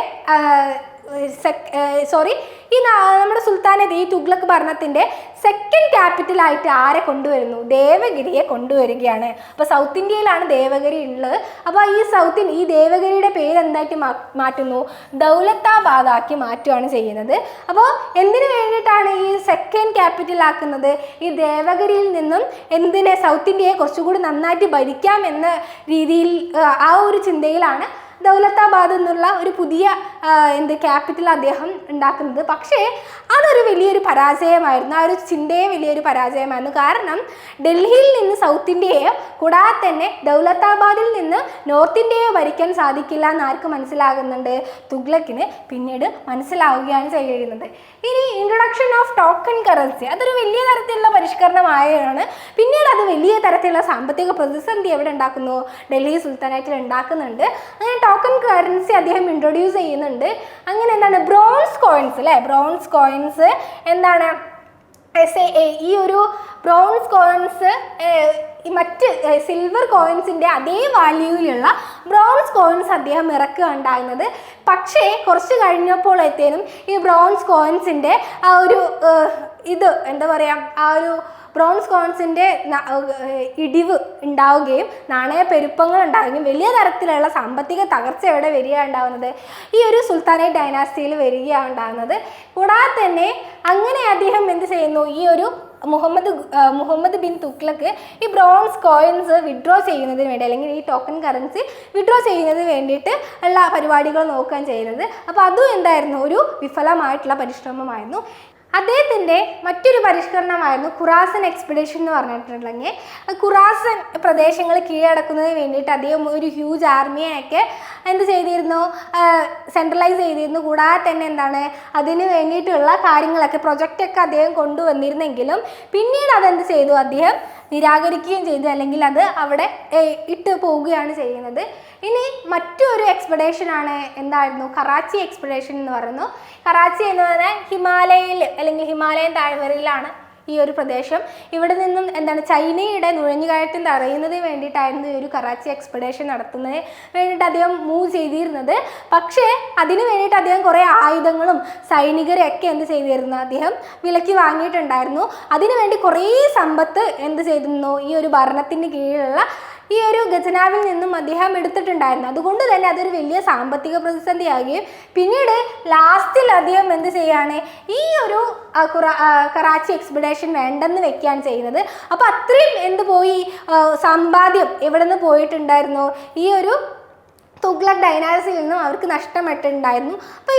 ഈ നമ്മുടെ സുൽത്താനേറ്റ്, ഈ തുഗ്ലക് ഭരണത്തിൻ്റെ സെക്കൻഡ് ക്യാപിറ്റലായിട്ട് ആരെ കൊണ്ടുവരുന്നു, ദേവഗിരിയെ കൊണ്ടുവരികയാണ്. അപ്പോൾ സൗത്ത് ഇന്ത്യയിലാണ് ദേവഗിരി ഉള്ളത്. അപ്പോൾ ഈ ദേവഗിരിയുടെ പേര് എന്തായിട്ട് മാറ്റുന്നു, ദൗലത്താബാദ് ആക്കി മാറ്റുകയാണ് ചെയ്യുന്നത്. അപ്പോൾ എന്തിനു വേണ്ടിയിട്ടാണ് ഈ സെക്കൻഡ് ക്യാപിറ്റൽ ആക്കുന്നത്, ഈ ദേവഗിരിയിൽ നിന്നും സൗത്ത് ഇന്ത്യയെ കുറച്ചുകൂടി നന്നായിട്ട് ഭരിക്കാം എന്ന രീതിയിൽ ആ ഒരു ചിന്തയിലാണ് ദൗലത്താബാദ് എന്നുള്ള ഒരു പുതിയ ക്യാപിറ്റൽ അദ്ദേഹം ഉണ്ടാക്കുന്നത്. പക്ഷേ അതൊരു വലിയൊരു പരാജയമായിരുന്നു. ആ ഒരു ചിന്തയെ വലിയൊരു പരാജയമായിരുന്നു. കാരണം ഡൽഹിയിൽ നിന്ന് സൗത്ത് ഇന്ത്യയെ, കൂടാതെ തന്നെ ദൗലത്താബാദിൽ നിന്ന് നോർത്ത് ഇന്ത്യയെ ഭരിക്കാൻ സാധിക്കില്ല എന്ന് ആർക്ക് മനസ്സിലാകുന്നുണ്ട്, തുഗ്ലക്കിന് പിന്നീട് മനസ്സിലാവുകയാണ് ചെയ്യുന്നത്. ഇനി ഇൻട്രൊഡക്ഷൻ ഓഫ് ടോക്കൺ കറൻസി, അതൊരു വലിയ തരത്തിലുള്ള പരിഷ്കരണമായാണ്. പിന്നീട് അത് വലിയ തരത്തിലുള്ള സാമ്പത്തിക പ്രതിസന്ധി എവിടെ ഉണ്ടാക്കുന്നു, ഡൽഹി സുൽത്താനേറ്റിൽ ഉണ്ടാക്കുന്നുണ്ട്. അങ്ങനെ ടോക്കൺ കറൻസി അദ്ദേഹം ഇൻട്രൊഡ്യൂസ് ചെയ്യുന്നുണ്ട്. അങ്ങനെ എന്താണ്, ബ്രോൺസ് കോയിൻസ് അല്ലേ, ബ്രോൺസ് കോയിൻസ് എന്താണ്, ഈ ഒരു ബ്രോൺസ് കോയിൻസ് മറ്റ് സിൽവർ കോയിൻസിൻ്റെ അതേ വാല്യൂയിലുള്ള ബ്രോൺസ് കോയിൻസ് അദ്ദേഹം ഇറക്കുകയുണ്ടാകുന്നത്. പക്ഷേ കുറച്ച് കഴിഞ്ഞപ്പോഴത്തേനും ഈ ബ്രോൺസ് കോയിൻസിൻ്റെ ആ ഒരു ആ ഒരു ബ്രോൺസ് കോയിൻസിൻ്റെ ഇടിവ് ഉണ്ടാവുകയും നാണയപ്പെരുപ്പങ്ങൾ ഉണ്ടാവുകയും വലിയ തരത്തിലുള്ള സാമ്പത്തിക തകർച്ച എവിടെ വരികയാണ് ഉണ്ടാകുന്നത്, ഈ ഒരു സുൽത്താനേറ്റ് ഡൈനാസ്റ്റിയിൽ വരികയാണ് ഉണ്ടാകുന്നത്. കൂടാതെ തന്നെ അങ്ങനെ അദ്ദേഹം എന്ത് ചെയ്യുന്നു, ഈ ഒരു മുഹമ്മദ് ബിൻ തുഗ്ലക്ക് ഈ ബ്രോൺസ് കോയിൻസ് വിഡ്രോ ചെയ്യുന്നതിന് വേണ്ടി, അല്ലെങ്കിൽ ഈ ടോക്കൺ കറൻസി വിഡ്രോ ചെയ്യുന്നതിന് വേണ്ടിയിട്ട് ഉള്ള പരിപാടികൾ നോക്കുകയാണ് ചെയ്യുന്നത്. അപ്പോൾ അതും എന്തായിരുന്നു, ഒരു വിഫലമായിട്ടുള്ള പരിശ്രമമായിരുന്നു. അദ്ദേഹത്തിൻ്റെ മറ്റൊരു പരിഷ്കരണമായിരുന്നു ഖുറാസൻ എക്സ്പെഡിഷൻ എന്ന് പറഞ്ഞിട്ടുണ്ടെങ്കിൽ, ഖുറാസൻ പ്രദേശങ്ങൾ കീഴടക്കുന്നതിന് വേണ്ടിയിട്ട് അദ്ദേഹം ഒരു ഹ്യൂജ് ആർമിയൊക്കെ എന്ത് ചെയ്തിരുന്നു, സെൻട്രലൈസ് ചെയ്തിരുന്നു. കൂടാതെ തന്നെ എന്താണ്, അതിന് വേണ്ടിയിട്ടുള്ള കാര്യങ്ങളൊക്കെ പ്രൊജക്റ്റൊക്കെ അദ്ദേഹം കൊണ്ടുവന്നിരുന്നെങ്കിലും പിന്നീട് അതെന്ത് ചെയ്തു, അദ്ദേഹം നിരാകരിക്കുകയും ചെയ്തു, അല്ലെങ്കിൽ അത് അവിടെ ഇട്ട് പോവുകയാണ് ചെയ്യുന്നത്. ഇനി മറ്റൊരു എക്സ്പെഡീഷനാണ് എന്തായിരുന്നു, കറാച്ചി എക്സ്പെഡീഷൻ എന്ന് പറയുന്നു. കറാച്ചി എന്ന് പറഞ്ഞാൽ ഹിമാലയയിൽ അല്ലെങ്കിൽ ഹിമാലയൻ താഴ്വരയിലാണ് ഈ ഒരു പ്രദേശം. ഇവിടെ നിന്നും എന്താണ്, ചൈനയുടെ നുഴഞ്ഞുകയറ്റം തടയുന്നതിന് വേണ്ടിയിട്ടായിരുന്നു ഈ ഒരു കറാച്ചി എക്സ്പെഡീഷൻ നടത്തുന്നതിന് വേണ്ടിയിട്ട് അദ്ദേഹം മൂവ് ചെയ്തിരുന്നത്. പക്ഷേ അതിന് വേണ്ടിയിട്ട് അദ്ദേഹം കുറേ ആയുധങ്ങളും സൈനികരെയൊക്കെ എന്ത് ചെയ്തിരുന്നു, അദ്ദേഹം വിലയ്ക്ക് വാങ്ങിയിട്ടുണ്ടായിരുന്നു. അതിനുവേണ്ടി കുറേ സമ്പത്ത് എന്ത് ചെയ്തിരുന്നു, ഈ ഒരു ഭരണത്തിന് കീഴിലുള്ള ഈ ഒരു ഖജനാവിൽ നിന്നും അദ്ദേഹം എടുത്തിട്ടുണ്ടായിരുന്നു. അതുകൊണ്ട് തന്നെ അതൊരു വലിയ സാമ്പത്തിക പ്രതിസന്ധിയാകുകയും പിന്നീട് ലാസ്റ്റിൽ അദ്ദേഹം എന്ത് ചെയ്യാണ്, ഈ ഒരു കറാച്ചി എക്സ്പെഡീഷൻ വേണ്ടെന്ന് വെക്കുകയാണ് ചെയ്യുന്നത്. അപ്പോൾ അത്രയും എന്ത് പോയി, സമ്പാദ്യം എവിടെ നിന്ന് പോയിട്ടുണ്ടായിരുന്നു, ഈ ഒരു തുഗ്ലക് ഡൈനാസിയിൽ നിന്നും അവർക്ക് നഷ്ടപ്പെട്ടിട്ടുണ്ടായിരുന്നു. അപ്പോൾ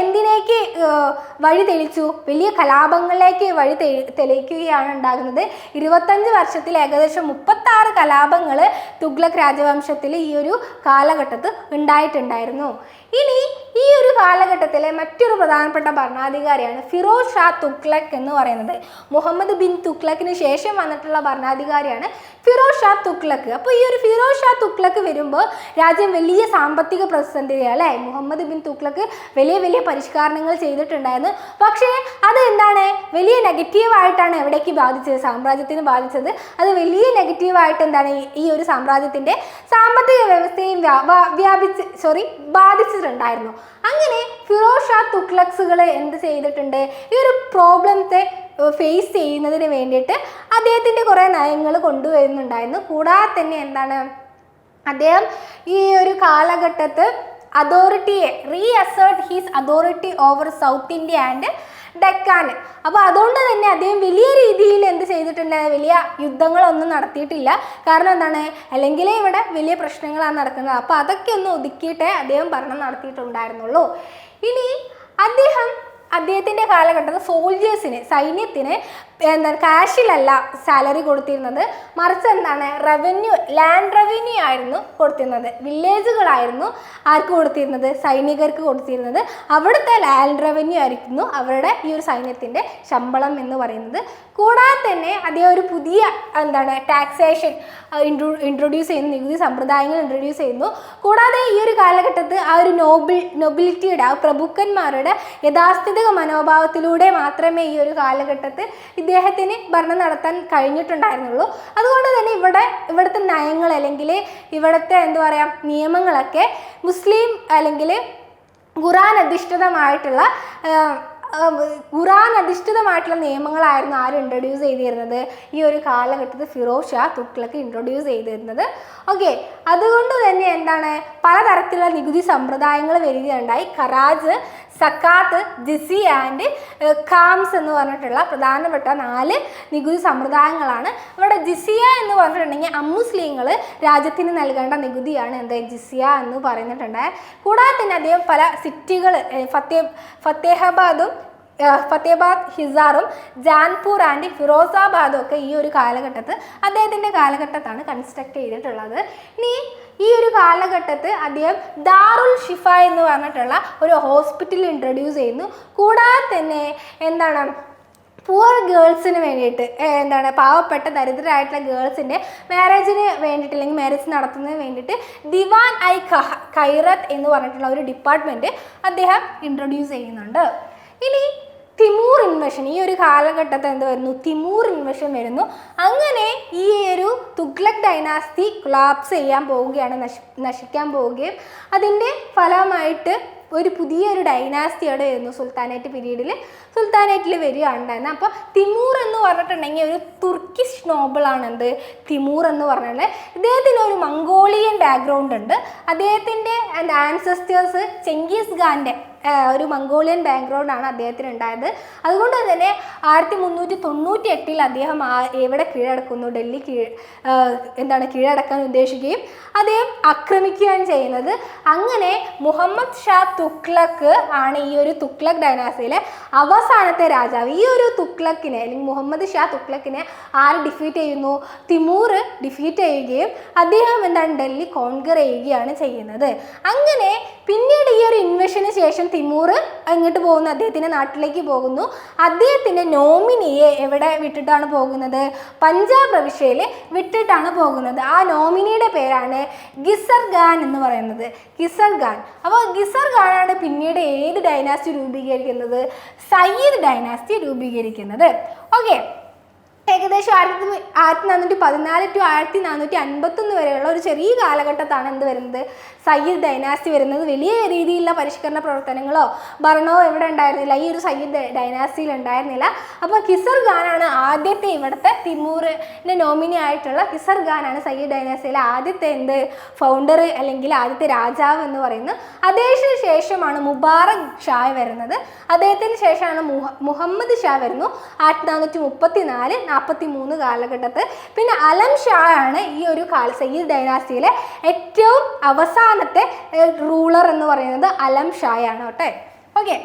എന്തിനേക്ക് വഴി തെളിച്ചു, വലിയ കലാപങ്ങളിലേക്ക് വഴി തെളിയിക്കുകയാണ് ഉണ്ടാകുന്നത്. 25 വർഷത്തിൽ ഏകദേശം 36 കലാപങ്ങൾ തുഗ്ലക് രാജവംശത്തിൽ ഈ ഒരു കാലഘട്ടത്തിൽ ഉണ്ടായിട്ടുണ്ടായിരുന്നു. ഇനി ഈ ഒരു കാലഘട്ടത്തിലെ മറ്റൊരു പ്രധാനപ്പെട്ട ഭരണാധികാരിയാണ് ഫിറോസ് ഷാ തുഗ്ലക് എന്ന് പറയുന്നത്. മുഹമ്മദ് ബിൻ തുഗ്ലക്കിന് ശേഷം വന്നിട്ടുള്ള ഭരണാധികാരിയാണ് ഫിറോസ് ഷാ തുഗ്ലക്. അപ്പോൾ ഈ ഒരു ഫിറോസ് ഷാ തുഗ്ലക് വരുമ്പോൾ രാജ്യം വലിയ സാമ്പത്തിക പ്രതിസന്ധിയാണ് അല്ലേ. മുഹമ്മദ് ബിൻ തുഗ്ലക് വലിയ വലിയ പരിഷ്കാരങ്ങൾ ചെയ്തിട്ടുണ്ടായിരുന്നു. പക്ഷേ അത് എന്താണ്, വലിയ നെഗറ്റീവായിട്ടാണ് എവിടേക്ക് ബാധിച്ചത്, സാമ്രാജ്യത്തിന് ബാധിച്ചത്. അത് വലിയ നെഗറ്റീവായിട്ട് എന്താണ് ഈ ഒരു സാമ്രാജ്യത്തിൻ്റെ സാമ്പത്തിക വ്യവസ്ഥയും ബാധിച്ചിട്ടുണ്ടായിരുന്നു. അങ്ങനെ ഫിറോസ് ഷാ തുഗ്ലക്സുകൾ എന്ത് ചെയ്തിട്ടുണ്ട്, ഈ ഒരു പ്രോബ്ലത്തെ ഫേസ് ചെയ്യുന്നതിന് വേണ്ടിയിട്ട് അദ്ദേഹത്തിൻ്റെ കുറേ നയങ്ങൾ കൊണ്ടുവരുന്നുണ്ടായിരുന്നു. കൂടാതെ തന്നെ എന്താണ്, അദ്ദേഹം ഈ ഒരു കാലഘട്ടത്ത് അതോറിറ്റിയെ reassert his authority over South India and Deccan. അപ്പോൾ അതുകൊണ്ട് തന്നെ അദ്ദേഹം വലിയ രീതിയിൽ എന്ത് ചെയ്തിട്ടുണ്ട്, വലിയ യുദ്ധങ്ങളൊന്നും നടത്തിയിട്ടില്ല. കാരണം എന്താണ്, അല്ലെങ്കിൽ ഇവിടെ വലിയ പ്രശ്നങ്ങളാണ് നടക്കുന്നത്. അപ്പോൾ അതൊക്കെ ഒന്ന് ഒതുക്കിയിട്ടേ അദ്ദേഹം ഭരണം നടത്തിയിട്ടുണ്ടായിരുന്നുള്ളൂ. ഇനി അദ്ദേഹത്തിൻ്റെ കാലഘട്ടത്തിൽ സോൾജേഴ്സിന്, സൈന്യത്തിന് എന്താണ് കാഷിലല്ല സാലറി കൊടുത്തിരുന്നത്, മറിച്ച് എന്താണ് ലാൻഡ് റവന്യൂ ആയിരുന്നു കൊടുത്തിരുന്നത്. വില്ലേജുകളായിരുന്നു ആർക്ക് കൊടുത്തിരുന്നത്, സൈനികർക്ക് കൊടുത്തിരുന്നത്. അവിടുത്തെ ലാൻഡ് റവന്യൂ ആയിരുന്നു അവരുടെ ഈ ഒരു സൈന്യത്തിൻ്റെ ശമ്പളം എന്ന് പറയുന്നത്. കൂടാതെ തന്നെ അദ്ദേഹം ഒരു പുതിയ ടാക്സേഷൻ ഇൻട്രൊഡ്യൂസ് ചെയ്യുന്നു, നികുതി സമ്പ്രദായങ്ങൾ ഇൻട്രൊഡ്യൂസ് ചെയ്യുന്നു. കൂടാതെ ഈ ഒരു കാലഘട്ടത്തിൽ ആ ഒരു നൊബിലിറ്റിയുടെ, ആ പ്രഭുക്കന്മാരുടെ യഥാസ്ഥിതിക മനോഭാവത്തിലൂടെ മാത്രമേ ഈ ഒരു കാലഘട്ടത്തിൽ ഇദ്ദേഹത്തിന് ഭരണം നടത്താൻ കഴിഞ്ഞിട്ടുണ്ടായിരുന്നുള്ളൂ. അതുകൊണ്ട് തന്നെ ഇവിടുത്തെ നയങ്ങൾ അല്ലെങ്കിൽ ഇവിടുത്തെ നിയമങ്ങളൊക്കെ മുസ്ലിം അല്ലെങ്കിൽ ഖുറാൻ അധിഷ്ഠിതമായിട്ടുള്ള നിയമങ്ങളായിരുന്നു ആരും ഇൻട്രൊഡ്യൂസ് ചെയ്തിരുന്നത്, ഈ ഒരു കാലഘട്ടത്തിൽ ഫിറോസ് ഷാ തുഗ്ലക്ക് ഇൻട്രൊഡ്യൂസ് ചെയ്തിരുന്നത്. ഓക്കെ, അതുകൊണ്ട് തന്നെ പലതരത്തിലുള്ള നികുതി സമ്പ്രദായങ്ങൾ വരികയുണ്ടായി. ഖറാജ്, സക്കാത്ത്, ജിസിയ ആൻഡ് ഖാംസ് എന്ന് പറഞ്ഞിട്ടുള്ള പ്രധാനപ്പെട്ട 4 നികുതി സമ്പ്രദായങ്ങളാണ്. ഇവിടെ ജിസിയ എന്ന് പറഞ്ഞിട്ടുണ്ടെങ്കിൽ അമുസ്ലിങ്ങൾ രാജ്യത്തിന് നൽകേണ്ട നികുതിയാണ് ജിസിയ എന്ന് പറഞ്ഞിട്ടുണ്ട്. കൂടാതെ തന്നെ അദ്ദേഹം പല സിറ്റികൾ ഫത്തേബാദ്, ഹിസാറും, ജാൻപൂർ ആൻഡ് ഫിറോസാബാദും ഒക്കെ ഈ ഒരു അദ്ദേഹത്തിൻ്റെ കാലഘട്ടത്താണ് കൺസ്ട്രക്ട് ചെയ്തിട്ടുള്ളത്. ഇനി ഈ ഒരു കാലഘട്ടത്തിൽ അദ്ദേഹം ദാറുൽ ഷിഫ എന്ന് പറഞ്ഞിട്ടുള്ള ഒരു ഹോസ്പിറ്റൽ ഇൻട്രൊഡ്യൂസ് ചെയ്യുന്നു. കൂടാതെ തന്നെ പുവർ ഗേൾസിന് വേണ്ടിയിട്ട് പാവപ്പെട്ട ദരിദ്രരായിട്ടുള്ള ഗേൾസിൻ്റെ മാരേജിന് വേണ്ടിയിട്ട് അല്ലെങ്കിൽ മാരേജ് നടത്തുന്നതിന് വേണ്ടിയിട്ട് ദിവാൻ ഖൈറത്ത് എന്ന് പറഞ്ഞിട്ടുള്ള ഒരു ഡിപ്പാർട്ട്മെൻറ്റ് അദ്ദേഹം ഇൻട്രൊഡ്യൂസ് ചെയ്യുന്നുണ്ട്. ഇനി തിമൂർ ഇൻവെഷൻ, ഈ ഒരു കാലഘട്ടത്തിൽ തിമൂർ ഇൻവെഷൻ വരുന്നു. അങ്ങനെ ഈ ഒരു തുഗ്ലക് ഡൈനാസ്റ്റി കൊളാപ്സ് ചെയ്യാൻ പോവുകയാണ്, നശിക്കാൻ പോവുകയും അതിൻ്റെ ഫലമായിട്ട് ഒരു പുതിയൊരു ഡൈനാസ്റ്റി അവിടെ വരുന്നു. സുൽത്താനേറ്റിൽ വരികയുണ്ടായിരുന്നു. അപ്പോൾ തിമൂർ എന്ന് പറഞ്ഞിട്ടുണ്ടെങ്കിൽ ഒരു തുർക്കിഷ് നോബിളാണ് തിമൂർ എന്ന് പറഞ്ഞാൽ. ഇദ്ദേഹത്തിന് ഒരു മംഗോളിയൻ ബാക്ക്ഗ്രൗണ്ട് ഉണ്ട്. അദ്ദേഹത്തിൻ്റെ ആൻസസ്റ്റേഴ്സ് ചെങ്കിസ് ഖാൻ്റെ ഒരു മംഗോളിയൻ ബാക്ക്ഗ്രൗണ്ടാണ് അദ്ദേഹത്തിന് ഉണ്ടായത്. അതുകൊണ്ട് തന്നെ 1398 അദ്ദേഹം എവിടെ കീഴടക്കുന്നു, ഡൽഹി കീഴടക്കാൻ ഉദ്ദേശിക്കുകയും അദ്ദേഹം ആക്രമിക്കുകയാണ് ചെയ്യുന്നത്. അങ്ങനെ മുഹമ്മദ് ഷാ തുഗ്ലക്ക് ആണ് ഈ ഒരു തുഗ്ലക് ഡൈനാസ്റ്റിയിലെ അവസാനത്തെ രാജാവ്. ഈ ഒരു തുഗ്ലക്കിനെ അല്ലെങ്കിൽ മുഹമ്മദ് ഷാ തുഗ്ലക്കിനെ ആര് ഡിഫീറ്റ് ചെയ്യുന്നു, തിമൂർ ഡിഫീറ്റ് ചെയ്യുകയും അദ്ദേഹം ഡൽഹി കോൺകർ ചെയ്യുകയാണ് ചെയ്യുന്നത്. അങ്ങനെ പിന്നീട് ഈ ഒരു ഇൻവെഷന് ശേഷം തിമൂർ അങ്ങോട്ട് പോകുന്നു, അദ്ദേഹത്തിൻ്റെ നാട്ടിലേക്ക് പോകുന്നു. അദ്ദേഹത്തിൻ്റെ നോമിനിയെ എവിടെ വിട്ടിട്ടാണ് പോകുന്നത്, പഞ്ചാബ് പ്രവിശ്യയിൽ വിട്ടിട്ടാണ് പോകുന്നത്. ആ നോമിനിയുടെ പേരാണ് ഗിസർ ഖാൻ എന്ന് പറയുന്നത്, ഗിസർ ഖാൻ. അപ്പോൾ ഗിസർ ഖാനാണ് പിന്നീട് ഏത് ഡൈനാസ്റ്റി രൂപീകരിക്കുന്നത്, സയ്യിദ് ഡൈനാസ്റ്റി രൂപീകരിക്കുന്നത്. ഓക്കെ, ഏകദേശം 1414 to 1451 വരെയുള്ള ഒരു ചെറിയ കാലഘട്ടത്താണ് വരുന്നത്, സയ്യിദ് ഡൈനാസ്റ്റി വരുന്നത്. വലിയ രീതിയിലുള്ള പരിഷ്കരണ പ്രവർത്തനങ്ങളോ ഭരണമോ ഇവിടെ ഉണ്ടായിരുന്നില്ല, ഈ ഒരു സയ്യിദ് ഡൈനാസ്റ്റിയിൽ ഉണ്ടായിരുന്നില്ല. അപ്പോൾ കിസർ ഖാനാണ് ആദ്യത്തെ, ഇവിടുത്തെ തിമൂറിൻ്റെ നോമിനി ആയിട്ടുള്ള കിസർ ഖാനാണ് സയ്യിദ് ഡൈനാസ്റ്റിയിലെ ആദ്യത്തെ ഫൗണ്ടർ അല്ലെങ്കിൽ ആദ്യത്തെ രാജാവ് എന്ന് പറയുന്നത്. അദ്ദേഹത്തിന് ശേഷമാണ് മുബാറക് ഷാ വരുന്നത്. അദ്ദേഹത്തിന് ശേഷമാണ് മുഹമ്മദ് ഷാ വരുന്നു 1434-43 കാലഘട്ടത്തിൽ. പിന്നെ അലം ഷാ ആണ് ഈ ഒരു സയ്യിദ് ഡൈനാസ്റ്റിയിലെ ഏറ്റവും അവസാനത്തെ റൂളർ എന്ന് പറയുന്നത് അലം ഷായാണ് കേട്ടോ. ഓക്കെ,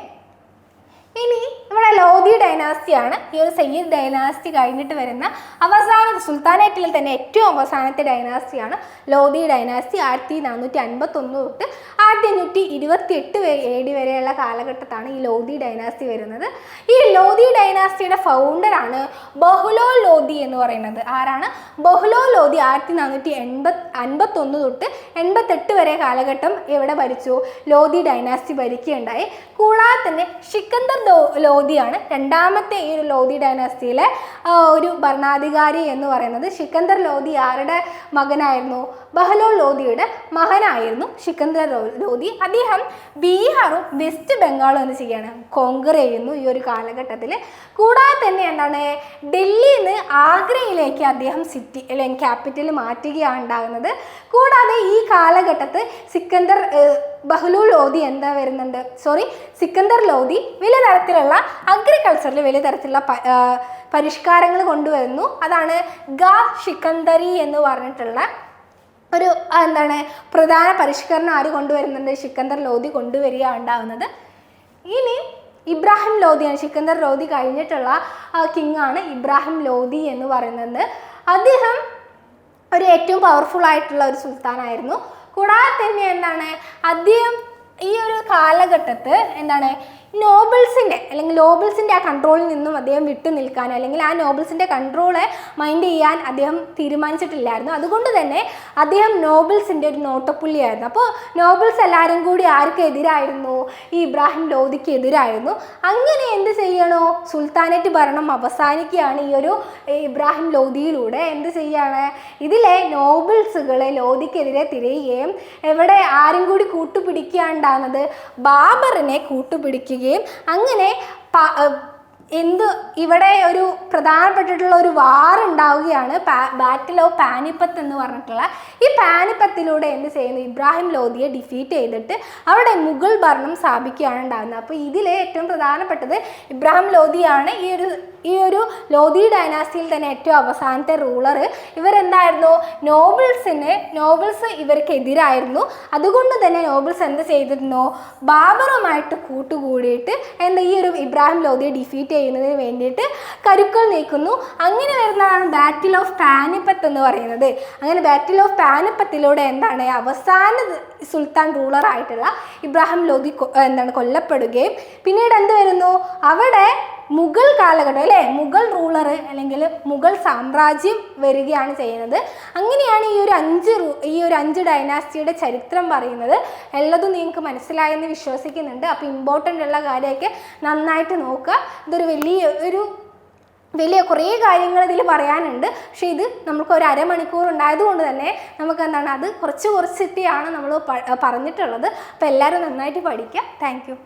ഇനി ഇവിടെ ലോധി ഡൈനാസ്റ്റിയാണ്. ഈ ഒരു സയ്യിദ് ഡൈനാസ്റ്റി കഴിഞ്ഞിട്ട് വരുന്ന അവസാന സുൽത്താനേറ്റിൽ തന്നെ ഏറ്റവും അവസാനത്തെ ഡൈനാസ്റ്റിയാണ് ലോധി ഡൈനാസ്റ്റി. 1451 തൊട്ട് 1528 AD വരെയുള്ള കാലഘട്ടത്താണ് ഈ ലോധി ഡൈനാസ്റ്റി വരുന്നത്. ഈ ലോധി ഡൈനാസ്റ്റിയുടെ ഫൗണ്ടറാണ് ബഹ്ലോൽ ലോധി എന്ന് പറയുന്നത്. ആരാണ്? ബഹ്ലോൽ ലോധി 1451 തൊട്ട് 88 വരെ കാലഘട്ടം എവിടെ ഭരിച്ചു? ലോധി ഡൈനാസ്റ്റി ഭരിക്കുകയുണ്ടായി. കൂടാതെ തന്നെ സിക്കന്ദർ ലോധിയാണ് രണ്ടാമത്തെ ഈ ഒരു ലോധി ഡൈനാസ്റ്റിയിലെ ഒരു ഭരണാധികാരി എന്ന് പറയുന്നത്. സിക്കന്ദർ ലോധി ആരുടെ മകനായിരുന്നു? ബഹ്ലോൽ ലോധിയുടെ മകനായിരുന്നു സിക്കന്ദർ ലോധി. അദ്ദേഹം ബീഹാറും വെസ്റ്റ് ബംഗാളും എന്ന് ചെയ്യാണ് കോങ്കർ ചെയ്യുന്നു ഈ ഒരു കാലഘട്ടത്തിൽ. കൂടാതെ തന്നെ എന്താണ്, ഡൽഹിയിൽ നിന്ന് ആഗ്രയിലേക്ക് അദ്ദേഹം സിറ്റി അല്ലെങ്കിൽ ക്യാപിറ്റൽ മാറ്റുകയാണ് ഉണ്ടാകുന്നത്. കൂടാതെ ഈ കാലഘട്ടത്തിൽ ബഹ്ലോൽ ലോധി എന്താ വരുന്നുണ്ട്, സിക്കന്ദർ ലോധി വലിയ തരത്തിലുള്ള അഗ്രികൾച്ചറിൽ വലിയ തരത്തിലുള്ള പരിഷ്കാരങ്ങൾ കൊണ്ടുവരുന്നു. അതാണ് ഗാ സിക്കന്ദരി എന്ന് പറഞ്ഞിട്ടുള്ള ഒരു പ്രധാന പരിഷ്കരണം ആര് കൊണ്ടുവരുന്നുണ്ട്? സിക്കന്ദർ ലോധി കൊണ്ടുവരിക ഉണ്ടാകുന്നത്. ഇനി ഇബ്രാഹിം ലോധിയാണ്. സിക്കന്ദർ ലോധി കഴിഞ്ഞിട്ടുള്ള കിങ് ആണ് ഇബ്രാഹിം ലോധി എന്ന് പറയുന്നത്. അദ്ദേഹം ഒരു ഏറ്റവും പവർഫുൾ ആയിട്ടുള്ള ഒരു സുൽത്താനായിരുന്നു. കൂടാതെ തന്നെ അദ്ദേഹം ഈ ഒരു കാലഘട്ടത്ത് നോബിൾസിൻ്റെ ആ കൺട്രോളിൽ നിന്നും അദ്ദേഹം വിട്ടു നിൽക്കാൻ, അല്ലെങ്കിൽ ആ നോബിൾസിൻ്റെ കൺട്രോളെ മൈൻഡ് ചെയ്യാൻ അദ്ദേഹം തീരുമാനിച്ചിട്ടില്ലായിരുന്നു. അതുകൊണ്ട് തന്നെ അദ്ദേഹം നോബിൾസിൻ്റെ ഒരു നോട്ടപ്പുള്ളിയായിരുന്നു. അപ്പോൾ നോബിൾസ് എല്ലാവരും കൂടി ആർക്കെതിരായിരുന്നു? ഈ ഇബ്രാഹിം ലോധിക്ക് എതിരായിരുന്നു. അങ്ങനെ എന്ത് ചെയ്യണോ, സുൽത്താനേറ്റ് ഭരണം അവസാനിക്കുകയാണ് ഈ ഒരു ഇബ്രാഹിം ലോധിയിലൂടെ. എന്ത് ചെയ്യാണ്, ഇതിലെ നോബിൾസുകളെ ലോധിക്കെതിരെ തിരയുകയും ഇവിടെ ആരും കൂടി കൂട്ടുപിടിക്കുകയുണ്ടാകുന്നത് ബാബറിനെ കൂട്ടുപിടിക്കുകയും അങ്ങനെ ഇവിടെ ഒരു പ്രധാനപ്പെട്ടിട്ടുള്ള ഒരു വാർ ഉണ്ടാവുകയാണ്, ബാറ്റിൽ ഓഫ് പാനിപ്പത്ത് എന്ന് പറഞ്ഞിട്ടുള്ള. ഈ പാനിപ്പത്തിലൂടെ എന്ത് ചെയ്യുന്നു, ഇബ്രാഹിം ലോധിയെ ഡിഫീറ്റ് ചെയ്തിട്ട് അവിടെ മുഗൾ ഭരണം സ്ഥാപിക്കുകയാണ് ഉണ്ടാകുന്നത്. അപ്പോൾ ഇതിൽ ഏറ്റവും പ്രധാനപ്പെട്ടത് ഇബ്രാഹിം ലോധിയാണ്. ഈ ഒരു ലോധി ഡൈനാസ്റ്റിയിൽ തന്നെ ഏറ്റവും അവസാനത്തെ റൂളർ. ഇവരെന്തായിരുന്നു, നോബിൾസ് ഇവർക്കെതിരായിരുന്നു. അതുകൊണ്ട് തന്നെ നോബിൾസ് എന്ത് ചെയ്തിരുന്നു, ബാബറുമായിട്ട് കൂട്ടുകൂടിയിട്ട് ഈ ഒരു ഇബ്രാഹിം ലോധിയെ ഡിഫീറ്റ് ചെയ്യുന്നതിന് വേണ്ടിയിട്ട് കരുക്കൾ നീക്കുന്നു. അങ്ങനെ വരുന്നതാണ് ബാറ്റിൽ ഓഫ് പാനിപ്പത്ത് എന്ന് പറയുന്നത്. അങ്ങനെ ബാറ്റിൽ ഓഫ് പാനിപ്പത്തിലൂടെ അവസാന സുൽത്താൻ റൂളർ ആയിട്ടുള്ള ഇബ്രാഹിം ലോധി കൊല്ലപ്പെടുകയും പിന്നീട് എന്ത് വരുന്നു, അവിടെ മുഗൾ കാലഘട്ടം മുഗൾ റൂളർ അല്ലെങ്കിൽ മുഗൾ സാമ്രാജ്യം വരികയാണ് ചെയ്യുന്നത്. അങ്ങനെയാണ് ഈ ഒരു അഞ്ച് ഡൈനാസ്റ്റിയുടെ ചരിത്രം പറയുന്നത്. എല്ലാതും നിങ്ങൾക്ക് മനസ്സിലായെന്ന് വിശ്വസിക്കുന്നുണ്ട്. അപ്പോൾ ഇമ്പോർട്ടൻ്റ് ഉള്ള കാര്യമൊക്കെ നന്നായിട്ട് നോക്കുക. ഇതൊരു വലിയ കുറേ കാര്യങ്ങൾ ഇതിൽ പറയാനുണ്ട്. പക്ഷേ ഇത് നമുക്ക് ഒരു അരമണിക്കൂർ ഉണ്ടായതുകൊണ്ട് തന്നെ നമുക്ക് അത് കുറച്ചിട്ടാണ് നമ്മൾ പറഞ്ഞിട്ടുള്ളത്. അപ്പോൾ എല്ലാവരും നന്നായിട്ട് പഠിക്കുക. Thank you.